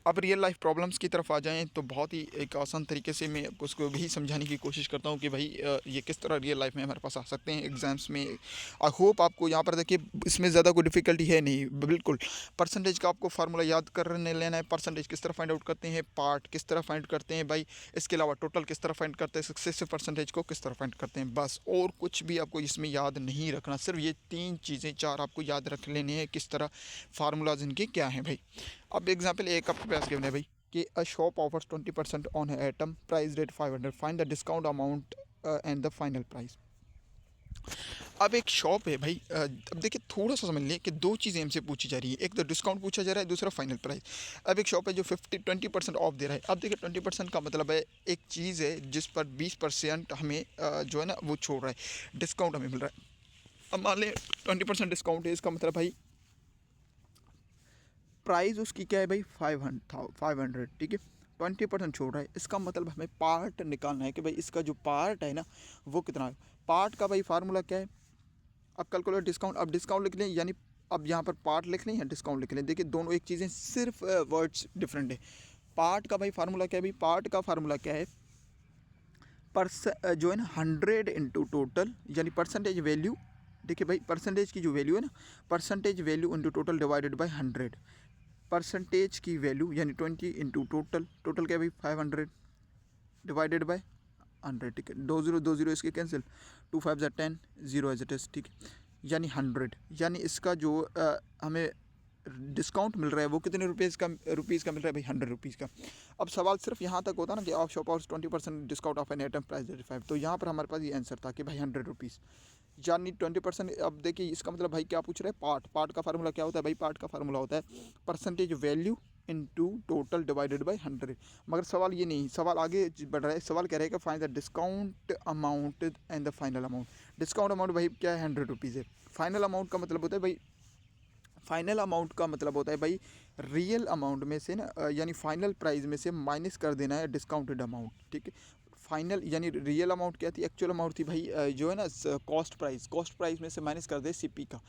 [SPEAKER 1] अब रियल लाइफ प्रॉब्लम्स की तरफ आ जाएं तो बहुत ही एक आसान तरीके से मैं उसको भी समझाने की कोशिश करता हूं कि भाई ये किस तरह रियल लाइफ में हमारे पास आ सकते हैं एग्जाम्स में। आई होप आपको यहाँ पर देखिए इसमें ज़्यादा कोई डिफ़िकल्टी है नहीं, बिल्कुल। परसेंटेज का आपको फार्मूला याद करने लेना है, परसेंटेज किस तरह फाइंड आउट करते हैं, पार्ट किस तरह फाइंड करते हैं भाई, इसके अलावा टोटल किस तरह फाइंड करते हैं, सक्सेसिव परसेंटेज को किस तरह फाइंड करते हैं, बस और कुछ भी आपको इसमें याद नहीं रखना, सिर्फ ये 3 चीज़ें 4 आपको याद रख लेने हैं, किस तरह फार्मूलाज इनके क्या हैं भाई। अब एग्जाम्पल एक आपके पास गिवन है भाई कि अ शॉप ऑफर्स 20% ऑन है item, price rate 500, find the discount amount and the final price. अब एक शॉप है भाई, अब देखिए थोड़ा सा समझ लें कि 2 चीज़ें हमसे पूछी जा रही है, एक तो डिस्काउंट पूछा जा रहा है, दूसरा फाइनल प्राइस। अब एक शॉप है जो 20% ऑफ दे रहा है। अब देखिए 20% का मतलब है एक चीज़ है जिस पर 20% हमें जो है ना वो छोड़ रहा है, डिस्काउंट हमें मिल रहा है। अब मान लें 20% डिस्काउंट है, इसका मतलब भाई प्राइस उसकी क्या है भाई 500, ठीक है 20% छोड़ रहा है, इसका मतलब हमें पार्ट निकालना है कि भाई इसका जो पार्ट है ना वो कितना है। पार्ट का भाई फार्मूला क्या है, अब कैलकुलेट डिस्काउंट, अब डिस्काउंट लिख लें यानी अब यहाँ पर पार्ट लिख लें या डिस्काउंट लिख लें, देखिए दोनों एक चीज़ें, सिर्फ वर्ड्स डिफरेंट है। पार्ट का भाई फार्मूला क्या है भाई, पार्ट का फार्मूला क्या है, जो है ना 100 इंटू टोटल यानी परसेंटेज वैल्यू, देखिए भाई परसेंटेज की जो वैल्यू है ना, percentage value into total divided by 100, percentage की वैल्यू यानी 20 इंटू टोटल, टोटल क्या है भाई 500 डिवाइडेड बाय 100, ठीक है 2 0 इसके कैंसिल, 2 5 ज़ा 10, 0 एज इट इज़, ठीक है यानी 100, यानी इसका जो हमें डिस्काउंट मिल रहा है वो कितने रुपीज़ का मिल रहा है भाई 100 रुपीज़ का। अब सवाल सिर्फ यहाँ तक होता ना कि ऑफ शॉप और 20% discount of an item price 35, तो यहाँ पर हमारे पास ये आंसर था कि भाई 100 रुपीज़ यानी 20%। अब देखिए इसका मतलब भाई क्या पूछ रहे हैं, पार्ट का फार्मूला क्या होता है भाई, पार्ट का फार्मूला होता है percentage value into total divided by 100। मगर सवाल ये नहीं, सवाल आगे बढ़ रहा है, सवाल कह रहे हैं कि find the discount amount and the final amount. Discount amount भाई क्या है 100 रुपीज़ है, फाइनल अमाउंट का मतलब होता है भाई, फाइनल अमाउंट का मतलब होता है भाई रियल अमाउंट में से ना यानी फाइनल प्राइस में से माइनस कर देना है डिस्काउंटेड अमाउंट, ठीक है। फाइनल यानी रियल अमाउंट क्या थी, एक्चुअल अमाउंट थी भाई जो है ना कॉस्ट प्राइस में से माइनस कर दे सीपी का,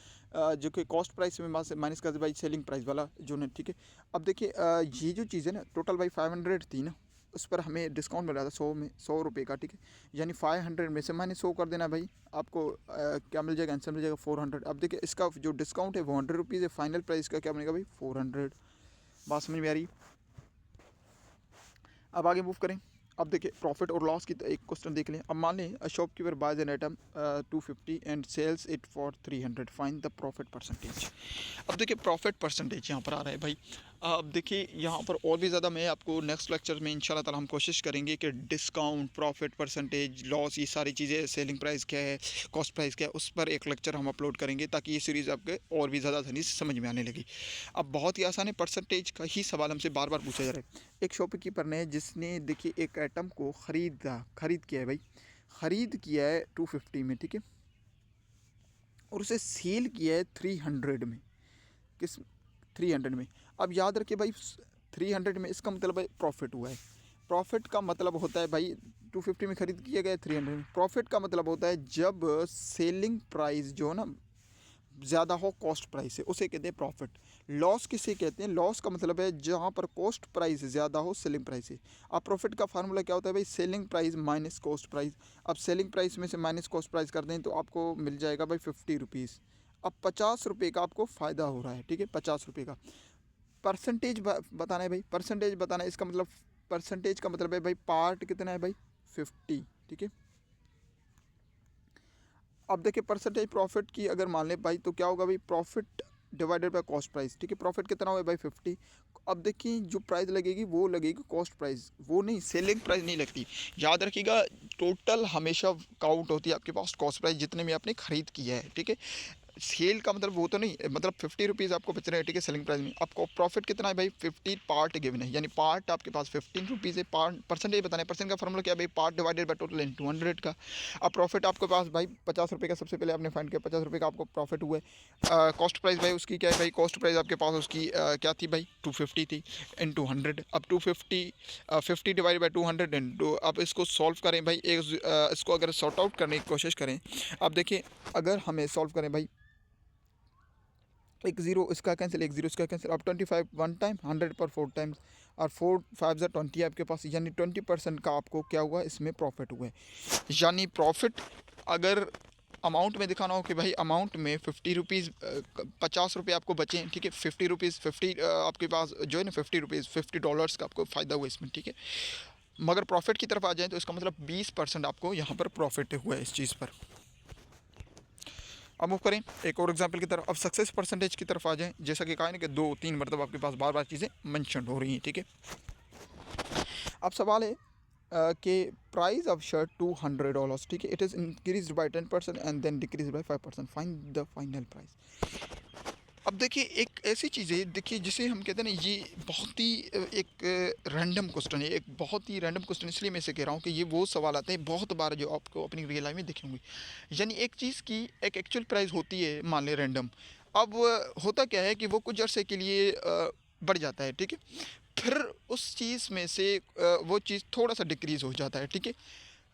[SPEAKER 1] जो कि कॉस्ट प्राइस में माइनस कर दे भाई सेलिंग प्राइस वाला जो है, ठीक है। अब देखिए ये जो चीज़ है ना टोटल भाई 500 थी ना, उस पर हमें डिस्काउंट मिल रहा था 100 रुपये का, ठीक है यानी 500 में से माइनस 100 कर देना भाई, आपको क्या मिल जाएगा, आंसर मिल जाएगा 400। अब देखिए इसका जो डिस्काउंट है वो 100 रुपीज़ है, फाइनल प्राइस का क्या बनेगा भाई 400। बात समझ में आ रही। अब आगे मूव करें। अब देखिए प्रॉफिट और लॉस की एक क्वेश्चन देख लें। अब मान लें a shopkeeper buys an item 250 and sells it for 300, find the profit percentage. अब देखिए प्रॉफिट परसेंटेज यहाँ पर आ रहा है भाई। अब देखिए यहाँ पर और भी ज़्यादा मैं आपको नेक्स्ट लेक्चर में इंशाल्लाह ताला हम कोशिश करेंगे कि डिस्काउंट, प्रॉफिट परसेंटेज, लॉस, ये सारी चीज़ें, सेलिंग प्राइस क्या है, कॉस्ट प्राइस क्या है, उस पर एक लेक्चर हम अपलोड करेंगे ताकि ये सीरीज़ आपके और भी ज़्यादा आसानी से समझ में आने लगी। अब बहुत ही आसान है, परसेंटेज का ही सवाल हमसे बार बार पूछा जा रहा है। एक शॉपकीपर ने जिसने देखिए एक आइटम को ख़रीद किया है भाई, ख़रीद किया है 250 में, ठीक है, और उसे सेल किया है 300 में, किस 300 में। अब याद रखिए भाई 300 में, इसका मतलब है प्रॉफिट हुआ है। प्रॉफिट का मतलब होता है भाई 250 में ख़रीद किया गया 300 में, प्रॉफिट का मतलब होता है जब सेलिंग प्राइस जो है ना ज़्यादा हो कॉस्ट प्राइस से, उसे कहते हैं प्रॉफिट। लॉस किसे कहते हैं, लॉस का मतलब है जहाँ पर कॉस्ट प्राइस ज़्यादा हो सेलिंग प्राइस से। अब प्रॉफिट का फार्मूला क्या होता है भाई, selling price minus cost price. अब सेलिंग प्राइस में से माइनस कॉस्ट प्राइस कर दें तो आपको मिल जाएगा भाई 50 रुपीज़। अब 50 रुपये का आपको फ़ायदा हो रहा है, ठीक है 50 रुपये का। परसेंटेज बताना है भाई, परसेंटेज बताना है, इसका मतलब परसेंटेज का मतलब है भाई पार्ट कितना है भाई 50, ठीक है। अब देखिए परसेंटेज प्रॉफिट की अगर मान लें भाई तो क्या होगा भाई, profit divided by cost price, ठीक है। प्रॉफिट कितना हुआ भाई 50। अब देखिए जो प्राइस लगेगी वो लगेगी कॉस्ट प्राइस, वो नहीं, सेलिंग प्राइस नहीं लगती। याद रखिएगा टोटल हमेशा काउंट होती है आपके पास कॉस्ट प्राइस जितने में आपने खरीद किया है, ठीक है। सेल का मतलब वो तो नहीं, मतलब 50 रुपीज़ आपको बच रहे हैं, ठीक है, सेलिंग प्राइस में। आपको प्रॉफिट कितना है भाई 50 पार्ट गिवन है, यानी पार्ट आपके पास 15 रुपीज़ है। पार्ट परसेंटेज बताना है, परसेंट का फॉर्मूला क्या है भाई, part divided by total into 100 का। अब प्रॉफिट आपके पास भाई 50 रुपये का, सबसे पहले आपने फाइंड किया 50 रुपये का आपको प्रॉफिट हुआ है। कॉस्ट प्राइस भाई उसकी क्या है भाई, कॉस्ट प्राइस आपके पास उसकी क्या थी भाई 250 थी इंटू 100। अब 250 50 डिवाइड बाई 200 इंटू, अब इसको सॉल्व करें भाई, इसको अगर सॉर्ट आउट करने की कोशिश करें। अब देखिए अगर हमें सॉल्व करें भाई, एक जीरो इसका कैंसिल, एक जीरो इसका कैंसिल। अब 25 वन टाइम, 100 पर 4 टाइम्स, और 4 5 ज़ा 20 है आपके पास, यानी 20% का आपको क्या हुआ इसमें प्रॉफिट हुआ है। यानी प्रॉफिट अगर अमाउंट में दिखाना हो कि भाई अमाउंट में 50 रुपीज़ 50 रुपये आपको बचे हैं, ठीक है। 50 रुपीज़ 50 आपके पास जो है ना 50 रुपीज़ $50 का आपको फ़ायदा हुआ इसमें, ठीक है। मगर प्रॉफिट की तरफ आ जाए तो इसका मतलब 20% आपको यहाँ पर प्रॉफिट हुआ है इस चीज़ पर। अब मूव करें एक और एग्जांपल की तरफ। अब सक्सेस परसेंटेज की तरफ आ जाएं, जैसा कि कहा ना कि 2-3 मरतब आपके पास बार बार चीज़ें मेंशन हो रही हैं, ठीक है। अब सवाल है कि प्राइस ऑफ शर्ट $200, ठीक है, it is increase by 10% and then decrease by 5%, find the final price. अब देखिए एक ऐसी चीज़ है, देखिए जिसे हम कहते हैं ना, ये बहुत ही एक रैंडम क्वेश्चन है, एक बहुत ही रैंडम क्वेश्चन इसलिए मैं इसे कह रहा हूँ कि ये वो सवाल आते हैं बहुत बार जो आपको अपनी रियल लाइफ में दिखे होंगे। यानी एक चीज़ की एक एक्चुअल प्राइस होती है मान लें रैंडम। अब होता क्या है कि वो कुछ अरसे के लिए बढ़ जाता है, ठीक है। फिर उस चीज़ में से वो चीज़ थोड़ा सा डिक्रीज़ हो जाता है, ठीक है।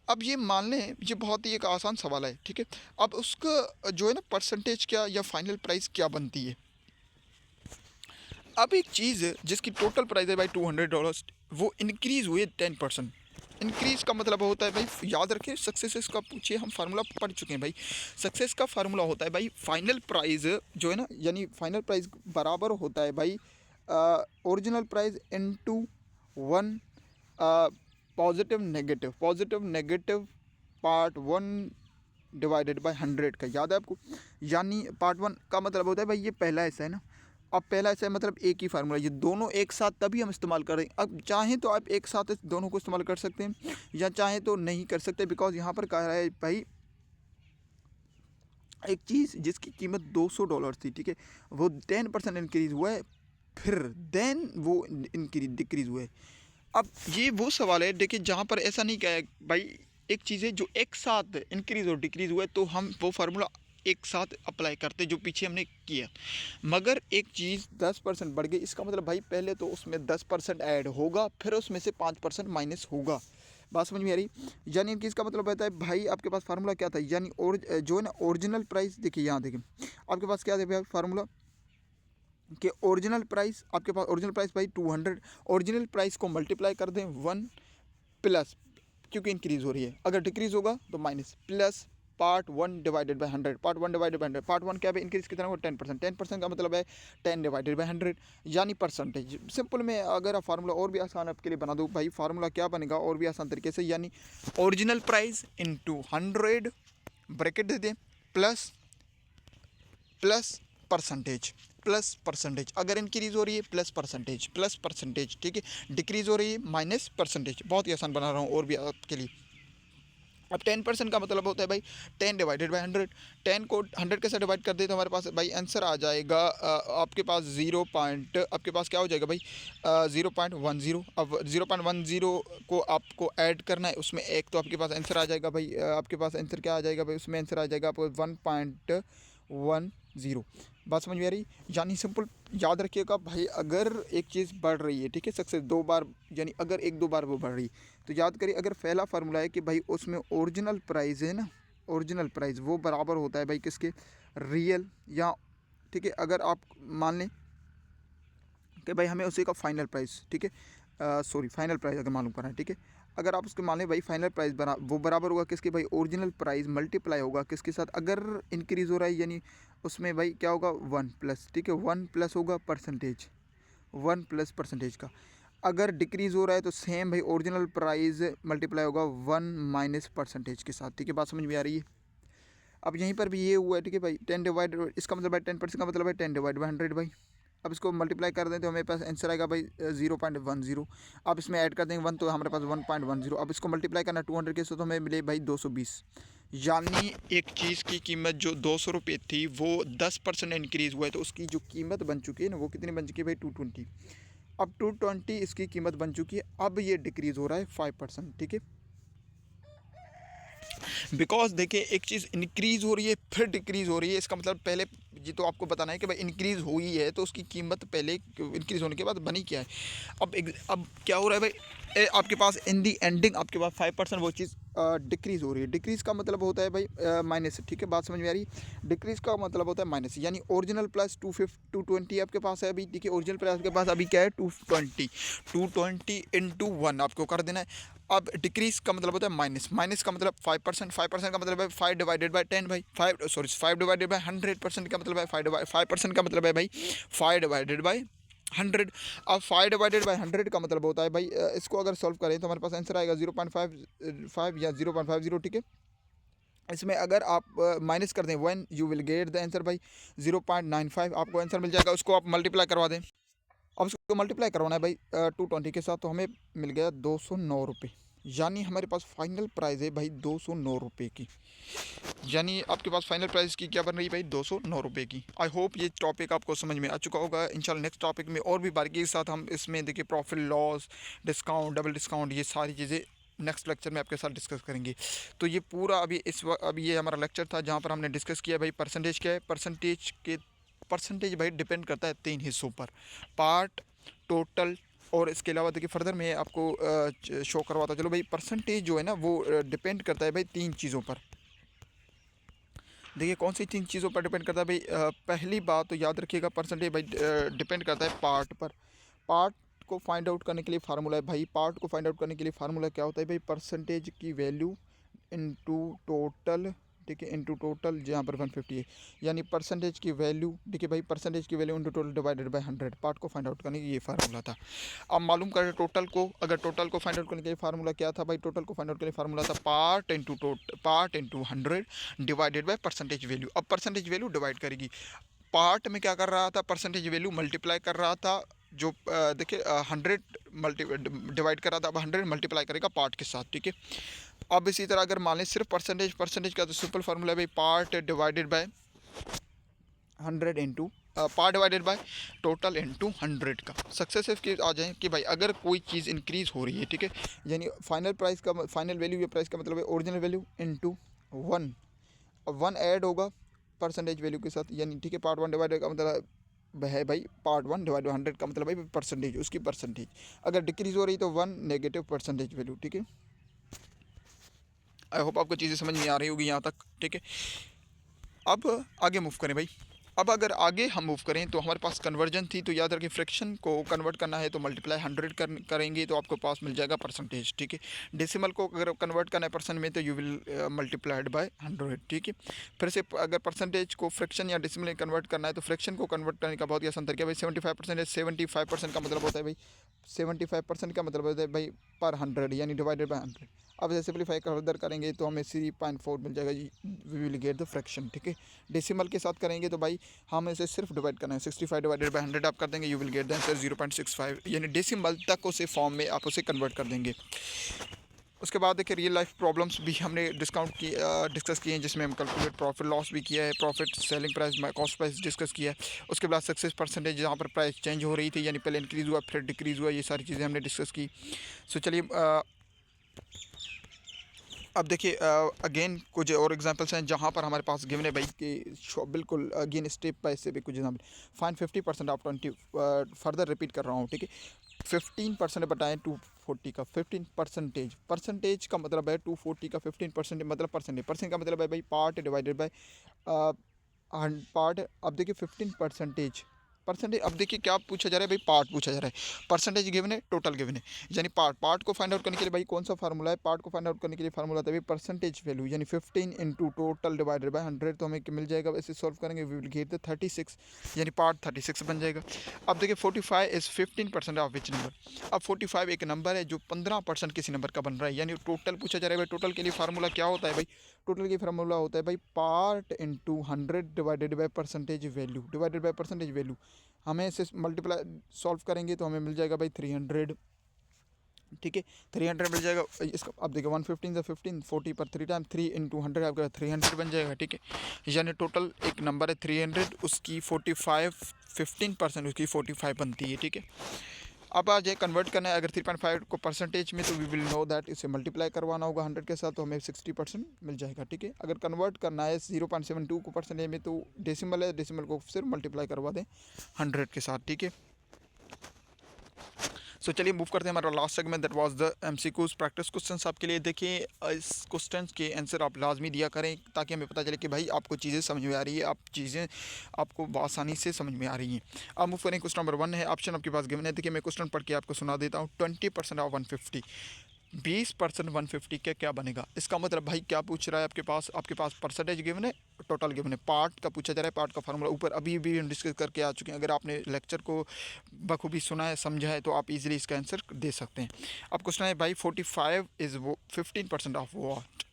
[SPEAKER 1] अब ये मान लें, ये बहुत ही एक आसान सवाल है, ठीक है। अब उसका जो है ना परसेंटेज क्या या फाइनल प्राइस क्या बनती है। अब एक चीज़ है जिसकी टोटल प्राइस है भाई $200, वो इंक्रीज़ हुई है 10%। इंक्रीज़ का मतलब होता है भाई, याद रखें सक्सेस का पूछिए, हम फार्मूला पढ़ चुके हैं भाई। सक्सेस का फार्मूला होता है भाई फाइनल प्राइस जो है ना, यानी फाइनल प्राइस बराबर होता है भाई original price into 1 positive negative part 1 divided by 100 का, याद है आपको। यानी पार्ट 1 का मतलब होता है भाई ये पहला ऐसा है ना। अब पहला ऐसा है मतलब एक ही फार्मूला, ये दोनों एक साथ तभी हम इस्तेमाल कर रहे हैं। अब चाहें तो आप एक साथ इस दोनों को इस्तेमाल कर सकते हैं या चाहें तो नहीं कर सकते, बिकॉज यहाँ पर कह रहा है भाई एक चीज़ जिसकी कीमत $200 थी, ठीक है, वो 10% इंक्रीज़ हुआ है, फिर देन वो इंक्रीज डिक्रीज़ हुआ है। अब ये वो सवाल है देखिए जहाँ पर ऐसा नहीं कहा है भाई, एक चीज़ है जो एक साथ इंक्रीज़ और डिक्रीज़ हुआ है तो हम वो फार्मूला एक साथ अप्लाई करते जो पीछे हमने किया। मगर एक चीज़ 10% बढ़ गई, इसका मतलब भाई पहले तो उसमें 10% ऐड होगा, फिर उसमें से 5% माइनस होगा। बात समझ में आ रही। यानी कि इसका मतलब रहता है भाई आपके पास फार्मूला क्या था, यानी और जो है ना ओरिजिनल प्राइस, देखिए यहाँ देखिए आपके पास क्या था फार्मूला कि ओरिजिनल प्राइस, आपके पास ओरिजिनल प्राइस भाई 200, ओरिजिनल प्राइस को मल्टीप्लाई कर दें 1 प्लस, क्योंकि इंक्रीज़ हो रही है, अगर डिक्रीज़ होगा तो minus, plus part 1 divided by 100, part 1 divided by 100, part 1 क्या है इंक्रीज़ कितना होगा 10%, 10% का मतलब है 10 डिवाइडेड बाई 100 यानी परसेंटेज। सिंपल में अगर आप फार्मूला और भी आसान आपके लिए बना दो भाई, फार्मूला क्या बनेगा और भी आसान तरीके से, यानी ओरिजिनल प्राइस इंटू 100 ब्रैकेट दे दें प्लस प्लस परसेंटेज, अगर इंक्रीज़ हो रही है प्लस परसेंटेज, ठीक है, डिक्रीज़ हो रही है माइनस परसेंटेज। बहुत ही आसान बना रहा हूँ और भी आपके लिए। अब 10% का मतलब होता है भाई 10 डिवाइडेड बाई 100, 10 को 100 के साथ डिवाइड कर दे तो हमारे पास भाई आंसर आ जाएगा आपके पास 0 पॉइंट, आपके पास क्या हो जाएगा भाई 0.10। अब 0.10 को आपको ऐड करना है, उसमें एक तो आपके पास आंसर आ जाएगा भाई, आपके पास आंसर क्या आ जाएगा भाई, उसमें आंसर आ जाएगा आपको 1.10। बात समझ में आ रही। यानी सिंपल याद रखिएगा भाई, अगर एक चीज़ बढ़ रही है, ठीक है, सक्सेस 2 बार, यानी अगर 1-2 बार वो बढ़ रही है तो याद करिए अगर पहला फार्मूला है कि भाई उसमें ओरिजिनल प्राइस है ना, ओरिजिनल प्राइस वो बराबर होता है भाई किसके, रियल, या ठीक है अगर आप मान लें कि भाई हमें उसी का फाइनल प्राइस, ठीक है, सॉरी फाइनल प्राइस अगर मालूम करना है, ठीक है, अगर आप उसके मान लें भाई फाइनल प्राइस वो बराबर होगा किसके भाई, ओरिजिनल प्राइस मल्टीप्लाई होगा किसके साथ, अगर इंक्रीज़ हो रहा है यानी उसमें भाई क्या होगा 1 प्लस, ठीक है, 1 प्लस होगा परसेंटेज, 1 प्लस परसेंटेज का। अगर डिक्रीज़ हो रहा है तो सेम भाई ओरिजिनल प्राइस मल्टीप्लाई होगा 1 माइनस परसेंटेज के साथ, ठीक है, बात समझ में आ रही है। अब यहीं पर भी ये हुआ है, ठीक है भाई, 10 डिवाइड, इसका मतलब है 10% का मतलब है 10 डिवाइड बाई 100 भाई। अब इसको मल्टीप्लाई कर दें तो हमें पास आंसर आएगा भाई 0.10। अब इसमें ऐड कर देंगे 1 तो हमारे पास 1.10। अब इसको मल्टीप्लाई करना 200 के साथ तो हमें मिले भाई 220। यानी एक चीज़ की कीमत जो 200 रुपये थी वो 10% इंक्रीज़ हुआ है, तो उसकी जो कीमत बन चुकी है ना वो कितनी बन चुकी है भाई 220। अब 220 इसकी कीमत बन चुकी है, अब ये डिक्रीज़ हो रहा है 5%, ठीक है। बिकॉज देखिए एक चीज़ इंक्रीज़ हो रही है फिर डिक्रीज़ हो रही है, इसका मतलब पहले ये तो आपको बताना है कि भाई इंक्रीज़ हुई है तो उसकी कीमत पहले इंक्रीज़ होने के बाद बनी क्या है। अब क्या हो रहा है भाई, आपके पास इन दी एंडिंग आपके पास 5% वो चीज़ डिक्रीज़ हो रही है। डिक्रीज़ का मतलब होता है भाई माइनस, ठीक है, बात समझ में आ रही है। डिक्रीज़ का मतलब होता है माइनस, यानी ओरिजिनल प्लस 220 आपके पास है अभी, ठीक है, ओरिजिनल प्लस आपके पास अभी क्या है 220 इंटू 1 आपको कर देना है। अब डिक्रीज का मतलब होता है माइनस, माइनस का मतलब 5%, 5% का मतलब है 5 डिवाइडेड बाई 10 भाई, 5 डिवाइडेड बाई 100% का मतलब है 5% का मतलब है भाई 5 डिवाइडेड बाई 100। अब 5 डिवाइडेड बाई 100 का मतलब होता है भाई इसको अगर सॉल्व करें तो हमारे पास आंसर आएगा 0.55 या 0.50, ठीक है। इसमें अगर आप माइनस कर दें 1 you will get the answer भाई 0.95 आपको आंसर मिल जाएगा। उसको आप मल्टीप्लाई करवा दें, अब इसको मल्टीप्लाई करवाना है भाई 220 के साथ, तो हमें मिल गया 209 रुपये। यानी हमारे पास फाइनल प्राइस है भाई 209 रुपये की। यानी आपके पास फाइनल प्राइस की क्या बन रही है भाई 209 रुपये की। आई होप ये टॉपिक आपको समझ में आ चुका होगा। इंशाल्लाह नेक्स्ट टॉपिक में और भी बारीकी के साथ हम इसमें देखिए profit loss discount double discount ये सारी चीज़ें नेक्स्ट लेक्चर में आपके साथ डिस्कस करेंगे। तो ये पूरा अभी ये हमारा लेक्चर था जहाँ पर हमने डिस्कस किया भाई परसेंटेज क्या है। परसेंटेज भाई डिपेंड करता है 3 हिस्सों पर, पार्ट, टोटल और इसके अलावा देखिए फर्दर मैं आपको शो करवाता चलो भाई। परसेंटेज जो है ना वो डिपेंड करता है भाई 3 चीज़ों पर। देखिए कौन सी 3 चीज़ों पर डिपेंड करता है भाई। पहली बात तो याद रखिएगा परसेंटेज भाई डिपेंड करता है पार्ट पर। पार्ट को फाइंड आउट करने के लिए फार्मूला है भाई, पार्ट को फाइंड आउट करने के लिए फार्मूला क्या होता है भाई, परसेंटेज की वैल्यू इनटू टोटल, ठीक है, इनटू टोटल जहाँ पर 150 है, यानी परसेंटेज की वैल्यू, ठीक है भाई, परसेंटेज की value into total divided by 100। Part को फाइंड आउट करने की ये फार्मूला था। अब मालूम करें टोटल को, अगर टोटल को फाइंड आउट करने के लिए फार्मूला क्या था भाई, टोटल को फाइंड आउट करने के लिए फार्मूला था part into 100 divided by percentage value. अब परसेंटेज वैल्यू डिवाइड करेगी, पार्ट में क्या कर रहा था, परसेंटेज वैल्यू मल्टीप्लाई कर रहा था, जो देखिए 100 मल्टी डिवाइड कर रहा था, अब 100 मल्टीप्लाई करेगा पार्ट के साथ, ठीक है। अब इसी तरह अगर मान लें सिर्फ परसेंटेज का तो सिंपल फार्मूला है भाई part divided by 100 into part divided by total into 100 का सक्सेसिव के आ जाए कि भाई अगर कोई चीज़ इंक्रीज़ हो रही है, ठीक है, यानी फाइनल प्राइस का फाइनल वैल्यू या प्राइस का मतलब है ओरिजिनल वैल्यू इंटू 1। अब 1 ऐड होगा परसेंटेज वैल्यू के साथ, यानी ठीक है पार्ट 1 डिवाइडेड का मतलब है भाई पार्ट 1 डिवाइड 100 का मतलब भाई परसेंटेज, उसकी परसेंटेज अगर डिक्रीज़ हो रही तो 1 नेगेटिव परसेंटेज वैल्यू, ठीक है। आई होप आपको चीज़ें समझ में आ रही होगी यहाँ तक, ठीक है। अब आगे मूव करें भाई। अब अगर आगे हम मूव करें तो हमारे पास कन्वर्जन थी, तो याद रखें फ्रैक्शन को कन्वर्ट करना है तो मल्टीप्लाई 100 करेंगे तो आपको पास मिल जाएगा परसेंटेज, ठीक है। डेसिमल को अगर कन्वर्ट करना है परसेंट में तो यू विल मल्टीप्लाइड बाय 100, ठीक है। फिर से अगर परसेंटेज को फ्रैक्शन या डेसिमल में कन्वर्ट करना है तो फ्रैक्शन को कन्वर्ट करने का बहुत ही आसान तरीका है भाई। 75% का मतलब होता है भाई 75% का मतलब होता है भाई पर 100 यानी डिवाइडेड बाय 100। अब जैसे सिंपलीफाई फर्दर करेंगे तो हमें 3.4 मिल जाएगा, we will get the fraction, ठीक है। डेसिमल के साथ करेंगे तो भाई हम इसे सिर्फ डिवाइड करना है, 65 डिवाइडेड बाय 100 आप कर देंगे, you will get the answer 0.65, यानी डेसिमल तक उसे फॉर्म में आप उसे कन्वर्ट कर देंगे। उसके बाद देखिए रियल लाइफ प्रॉब्लम्स भी हमने डिस्कस किए हैं, जिसमें हम कैलकुलेट प्रॉफिट लॉस भी किया है, profit selling price cost price discuss किया है। उसके बाद सक्सेस परसेंटेज जहाँ पर प्राइस चेंज हो रही थी, यानी पहले इंक्रीज़ हुआ फिर डिक्रीज़ हुआ, ये सारी चीज़ें हमने डिस्कस की। सो चलिए अब देखिए अगेन कुछ और एग्जांपल्स हैं जहाँ पर हमारे पास गिवन है भाई कि बिल्कुल अगेन स्टेप बाय स्टेप कुछ example. Fine 50% of 20, further repeat कर रहा हूँ, ठीक है। 15% बताएं 240 का 15% का मतलब है 240 का 15% मतलब परसेंट का मतलब है भाई पार्ट डिवाइडेड बाय पार्ट। अब देखिए 15% परसेंटेज, अब देखिए क्या पूछा जा रहा है भाई, पार्ट पूछा जा रहा है, परसेंटेज गिवन है, टोटल गिवन है, यानी पार्ट को फाइंड आउट करने के लिए भाई कौन सा फार्मूला है, पार्ट को फाइंड आउट करने के लिए फार्मूला था भाई परसेंटेज वैल्यू, यानी 15 इंटू टोटल डिवाइडेड बाय 100, तो हमें मिल जाएगा, वैसे सॉल्व करेंगे वी विल गेट द 36, यानी पार्ट 36 बन जाएगा। अब देखिए 45 इज़ 15% ऑफ विच नंबर। अब 45 एक नंबर है जो 15% किसी नंबर का बन रहा है, यानी टोटल पूछा जा रहा है भाई, टोटल के लिए फार्मूला क्या होता है भाई, टोटल की फार्मूला होता है भाई part into 100 divided by percentage value, divided by percentage value. हमें इसे मल्टीप्लाई सॉल्व करेंगे तो हमें मिल जाएगा भाई 300, ठीक है 300 मिल जाएगा। इसका अब देखिए 115 से 15 40 पर 3 टाइम 3 इंटू 100 आपका 300 बन जाएगा, ठीक है। यानी टोटल एक नंबर है 300, उसकी 45 15% उसकी 45 बनती है, ठीक है। अब आज ये कन्वर्ट करना है अगर 3.5 को परसेंटेज में, तो वी विल नो दैट इसे मल्टीप्लाई करवाना होगा 100 के साथ, तो हमें 60% मिल जाएगा, ठीक है। अगर कन्वर्ट करना है 0.72 को परसेंटेज में, तो डेसिमल है, डेसिमल को सिर्फ मल्टीप्लाई करवा दें 100 के साथ, ठीक है। सो चलिए मूव करते हैं हमारा last segment, that was the MCQs practice questions. आपके लिए देखिए इस क्वेश्चंस के आंसर आप लाजमी दिया करें ताकि हमें पता चले कि भाई आपको चीज़ें समझ में आ रही है, आप चीज़ें आपको आसानी से समझ में आ रही हैं। अब मूव करें, क्वेश्चन नंबर 1 है, ऑप्शन आपके पास गिवन है। देखिए मैं क्वेश्चन पढ़ के आपको सुना देता हूँ। 20% ऑफ 150, 20% 150 का क्या बनेगा? इसका मतलब भाई क्या पूछ रहा है आपके पास परसेंटेज गिवन है, टोटल गिवन है, पार्ट का पूछा जा रहा है, पार्ट का फार्मूला ऊपर अभी भी हम डिस्कस करके आ चुके हैं। अगर आपने लेक्चर को बखूबी सुना है, समझा है, तो आप इजीली इसका आंसर दे सकते हैं। अब क्वेश्चन है भाई 45 इज़ 15% ऑफ व्हाट?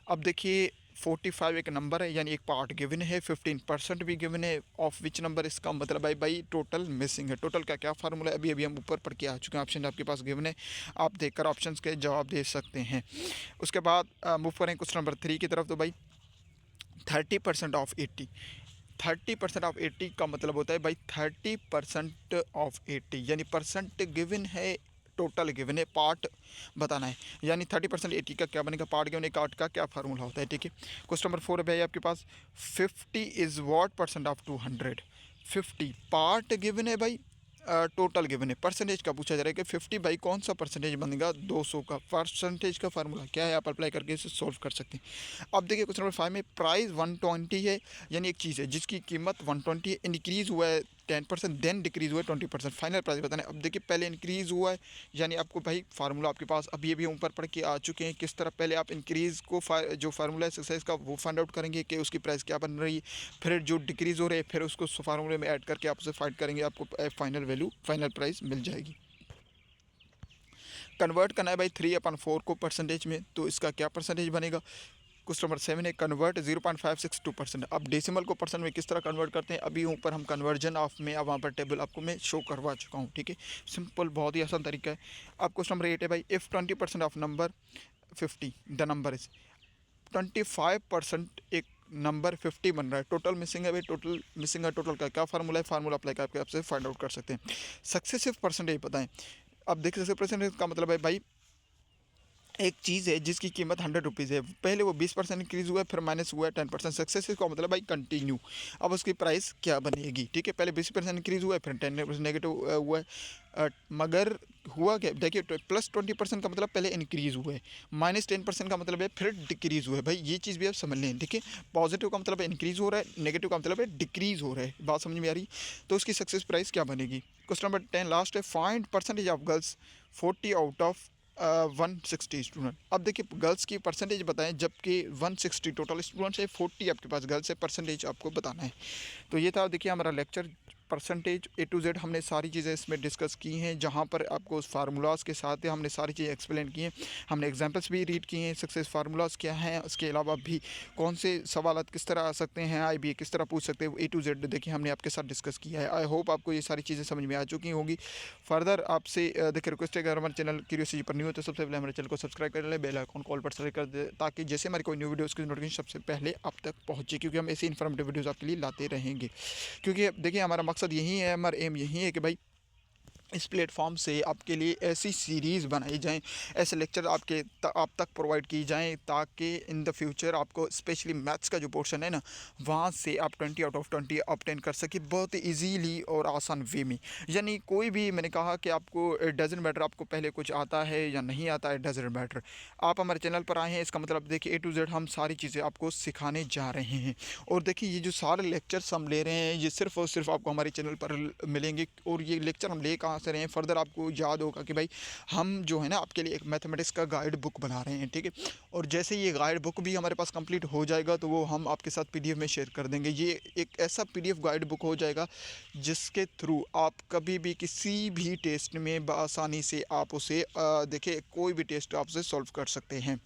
[SPEAKER 1] अब देखिए 45 एक नंबर है, यानी एक पार्ट गिवन है, 15% भी गिवन है, ऑफ विच नंबर? इसका मतलब है भाई टोटल मिसिंग है। टोटल का क्या फार्मूला है अभी हम ऊपर पढ़ के आ चुके हैं, ऑप्शन आपके पास गिवन है, आप देखकर ऑप्शंस के जवाब दे सकते हैं। उसके बाद मूव करें क्वेश्चन नंबर 3 की तरफ। तो भाई 30% ऑफ 80, 30% ऑफ 80 का मतलब होता है भाई 30% ऑफ 80, यानी परसेंट गिवन है, टोटल गिवन है, पार्ट बताना है, यानी 30% 80 का क्या बनेगा? पार्ट गिवन है, पार्ट का क्या फार्मूला होता है, ठीक है। क्वेश्चन नंबर 4 है भाई आपके पास 50 is what percent of 200? 50 part given है भाई, टोटल गिवन है, परसेंटेज का पूछा जा रहा है कि 50 भाई कौन सा परसेंटेज बनेगा? 200 का। परसेंटेज का फार्मूला क्या है, आप अप्लाई करके इसे सॉल्व कर सकते हैं। अब देखिए क्वेश्चन नंबर 5 में प्राइस 120 है, यानी एक चीज़ है जिसकी कीमत 120 है, इंक्रीज़ हुआ है 10%, देन डिक्रीज़ हुआ है 20%, फाइनल प्राइस बताना है। अब देखिए पहले इंक्रीज़ हुआ है, यानी आपको भाई फार्मूला आपके पास अभी ऊपर पढ़ के आ चुके हैं किस तरह पहले आप इंक्रीज़ को जो फार्मूला है एक्सरसाइज का वो फाइंड आउट करेंगे कि उसकी प्राइस क्या बन रही है, फिर जो डिक्रीज़ हो रही है फिर उसको फार्मूले में ऐड करके आप उसे फाइंड करेंगे, आपको फाइनल वैल्यू, फाइनल प्राइस मिल जाएगी। कन्वर्ट करना है भाई 3/4 को परसेंटेज में, तो इसका क्या परसेंटेज बनेगा? क्वेश्चन नंबर 7 है, कन्वर्ट 0.562%। अब डेसिमल को परसेंट में किस तरह कन्वर्ट करते हैं, अभी ऊपर हम कन्वर्जन ऑफ में अब वहाँ पर टेबल आपको मैं शो करवा चुका हूँ, ठीक है। सिंपल, बहुत ही आसान तरीका है। अब क्वेश्चन नंबर 8 है भाई, if 20% of number 50 the number is 25%, एक नंबर 50 बन रहा है, टोटल मिसिंग है भाई, टोटल मिसिंग है, टोटल का क्या फार्मूला है? फार्मूला अप्लाई करके आपसे फाइंड आउट कर सकते हैं। सक्सेसिव परसेंटेज बताएं। अब देखिए सक्सेसिव परसेंटेज का मतलब है भाई एक चीज़ है जिसकी कीमत 100 रुपीज़ है, पहले वो 20% इंक्रीज़ हुआ है, फिर माइनस हुआ है 10%, सक्सेस का मतलब भाई कंटिन्यू। अब उसकी प्राइस क्या बनेगी, ठीक है। पहले 20% इंक्रीज़ हुआ है, फिर 10% नेगेटिव हुआ है, मगर हुआ क्या? देखिए प्लस 20% का मतलब पहले इंक्रीज़ हुआ है, माइनस 10% का मतलब है फिर डिक्रीज़ हुआ है। भाई ये चीज़ भी आप समझ लें, ठीक है। पॉजिटिव का मतलब है इंक्रीज़ हो रहा है, नेगेटिव का मतलब है डिक्रीज़ हो रहा है, बात समझ में आ रही? तो उसकी सक्सेस प्राइस क्या बनेगी? क्वेश्चन नंबर 10 लास्ट है, find percentage of girls 40 out of 160 student. अब देखिए गर्ल्स की परसेंटेज बताएं, जबकि 160 टोटल स्टूडेंट्स है, 40 आपके पास गर्ल्स है, परसेंटेज आपको बताना है। तो ये था देखिए हमारा lecture, percentage A to Z हमने सारी चीज़ें इसमें डिस्कस की हैं, जहाँ पर आपको उस फार्मूलाज़ के साथ हमने सारी चीज़ें एक्सप्लेन की हैं, हमने एग्जांपल्स भी रीड किए हैं, सक्सेस फार्मूलाज़ क्या हैं, उसके अलावा भी कौन से सवाल किस तरह आ सकते हैं, IBA किस तरह पूछ सकते हैं, A to Z देखिए हमने आपके साथ डिस्कस किया है। आई होप आपको ये सारी चीज़ें समझ में आ चुकी होंगी। फर्दर आपसे देखिए रिक्वेस्ट है, अगर हमारे चैनल क्यूरियोसिटी पर नहीं हो तो सबसे पहले हमारे चैनल को सब्सक्राइब कर लें, बेल आइकन कॉल पर सेलेक्ट कर दे, ताकि जैसे हमारी कोई न्यू वीडियो उसकी नोटिफिकेशन सबसे पहले आप तक पहुँचे, क्योंकि हम ऐसी इन्फॉर्मेटिव वीडियोज़ आपके लिए लाते रहेंगे। क्योंकि देखिए हमारा मकसद यही है, हमारा एम यही है कि भाई इस प्लेटफॉर्म से आपके लिए ऐसी सीरीज़ बनाई जाएं, ऐसे लेक्चर आप तक प्रोवाइड की जाएं, ताकि इन द फ्यूचर आपको स्पेशली मैथ्स का जो पोर्शन है ना, वहाँ से आप 20 आउट ऑफ 20 ऑब्टेन कर सकें बहुत इजीली और आसान वे में। यानी कोई भी, मैंने कहा कि आपको डजंट मैटर आपको पहले कुछ आता है या नहीं आता है, डजंट मैटर, आप हमारे चैनल पर आए हैं, इसका मतलब देखिए A to Z हम सारी चीज़ें आपको सिखाने जा रहे हैं। और देखिए ये जो सारे लेक्चर्स हम ले रहे हैं, ये सिर्फ़ और सिर्फ आपको हमारे चैनल पर मिलेंगे। और ये लेक्चर हम ले कहाँ से रहे हैं, फर्दर आपको याद होगा कि भाई हम जो है ना आपके लिए एक मैथमेटिक्स का गाइड बुक बना रहे हैं, ठीक है। और जैसे ये गाइड बुक भी हमारे पास कंप्लीट हो जाएगा तो वो हम आपके साथ PDF में शेयर कर देंगे। ये एक ऐसा PDF गाइड बुक हो जाएगा जिसके थ्रू आप कभी भी किसी भी टेस्ट में बआसानी से आप उसे देखिए कोई भी टेस्ट आप उसे सॉल्व कर सकते हैं।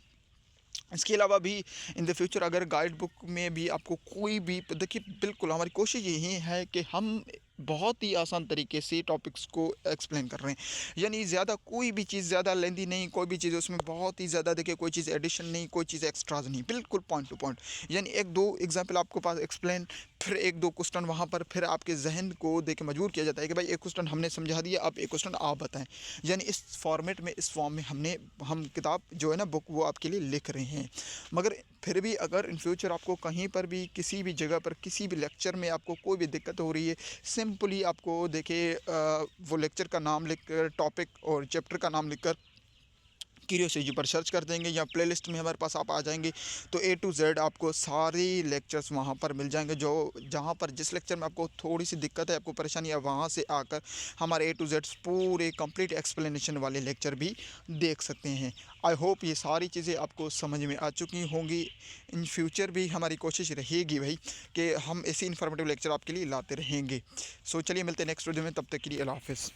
[SPEAKER 1] इसके अलावा भी इन द फ्यूचर अगर गाइड बुक में भी आपको कोई भी, देखिए बिल्कुल हमारी कोशिश यही है कि हम बहुत ही आसान तरीके से टॉपिक्स को एक्सप्लेन कर रहे हैं, यानी ज़्यादा कोई भी चीज़ ज़्यादा लेंदी नहीं, कोई भी चीज़ उसमें बहुत ही ज़्यादा, देखिए कोई चीज़ एडिशन नहीं, कोई चीज़ एक्स्ट्राज नहीं, बिल्कुल पॉइंट टू पॉइंट। यानी एक दो एग्जांपल आपको पास एक्सप्लेन, फिर एक दो क्वेश्चन वहाँ पर फिर आपके जहन को देख के मजबूर किया जाता है कि भाई एक क्वेश्चन हमने समझा दिया, अब एक क्वेश्चन आप बताएं। यानी इस फॉर्मेट में, इस फॉर्म में हम किताब जो है ना बुक, वो आपके लिए लिख रहे हैं। मगर फिर भी अगर इन फ्यूचर आपको कहीं पर भी किसी भी जगह पर किसी भी लेक्चर में आपको कोई भी दिक्कत हो रही है, सिंपली आपको देखिए वो लेक्चर का नाम लिख कर, टॉपिक और चैप्टर का नाम लिख कर क्यूरियोसिटी पर सर्च कर देंगे या प्लेलिस्ट में हमारे पास आप आ जाएंगे, तो ए टू जेड आपको सारी लेक्चर्स वहाँ पर मिल जाएंगे। जो जहाँ पर जिस लेक्चर में आपको थोड़ी सी दिक्कत है, आपको परेशानी है, वहाँ से आकर हमारे ए टू जेड पूरे कंप्लीट एक्सप्लेनेशन वाले लेक्चर भी देख सकते हैं। आई होप ये सारी चीज़ें आपको समझ में आ चुकी होंगी। इन फ्यूचर भी हमारी कोशिश रहेगी भाई कि हम ऐसी इन्फॉर्मेटिव लेक्चर आपके लिए लाते रहेंगे। सो चलिए मिलते हैं नेक्स्ट वीडियो में, तब तक के लिए अल्लाह हाफ़िज़।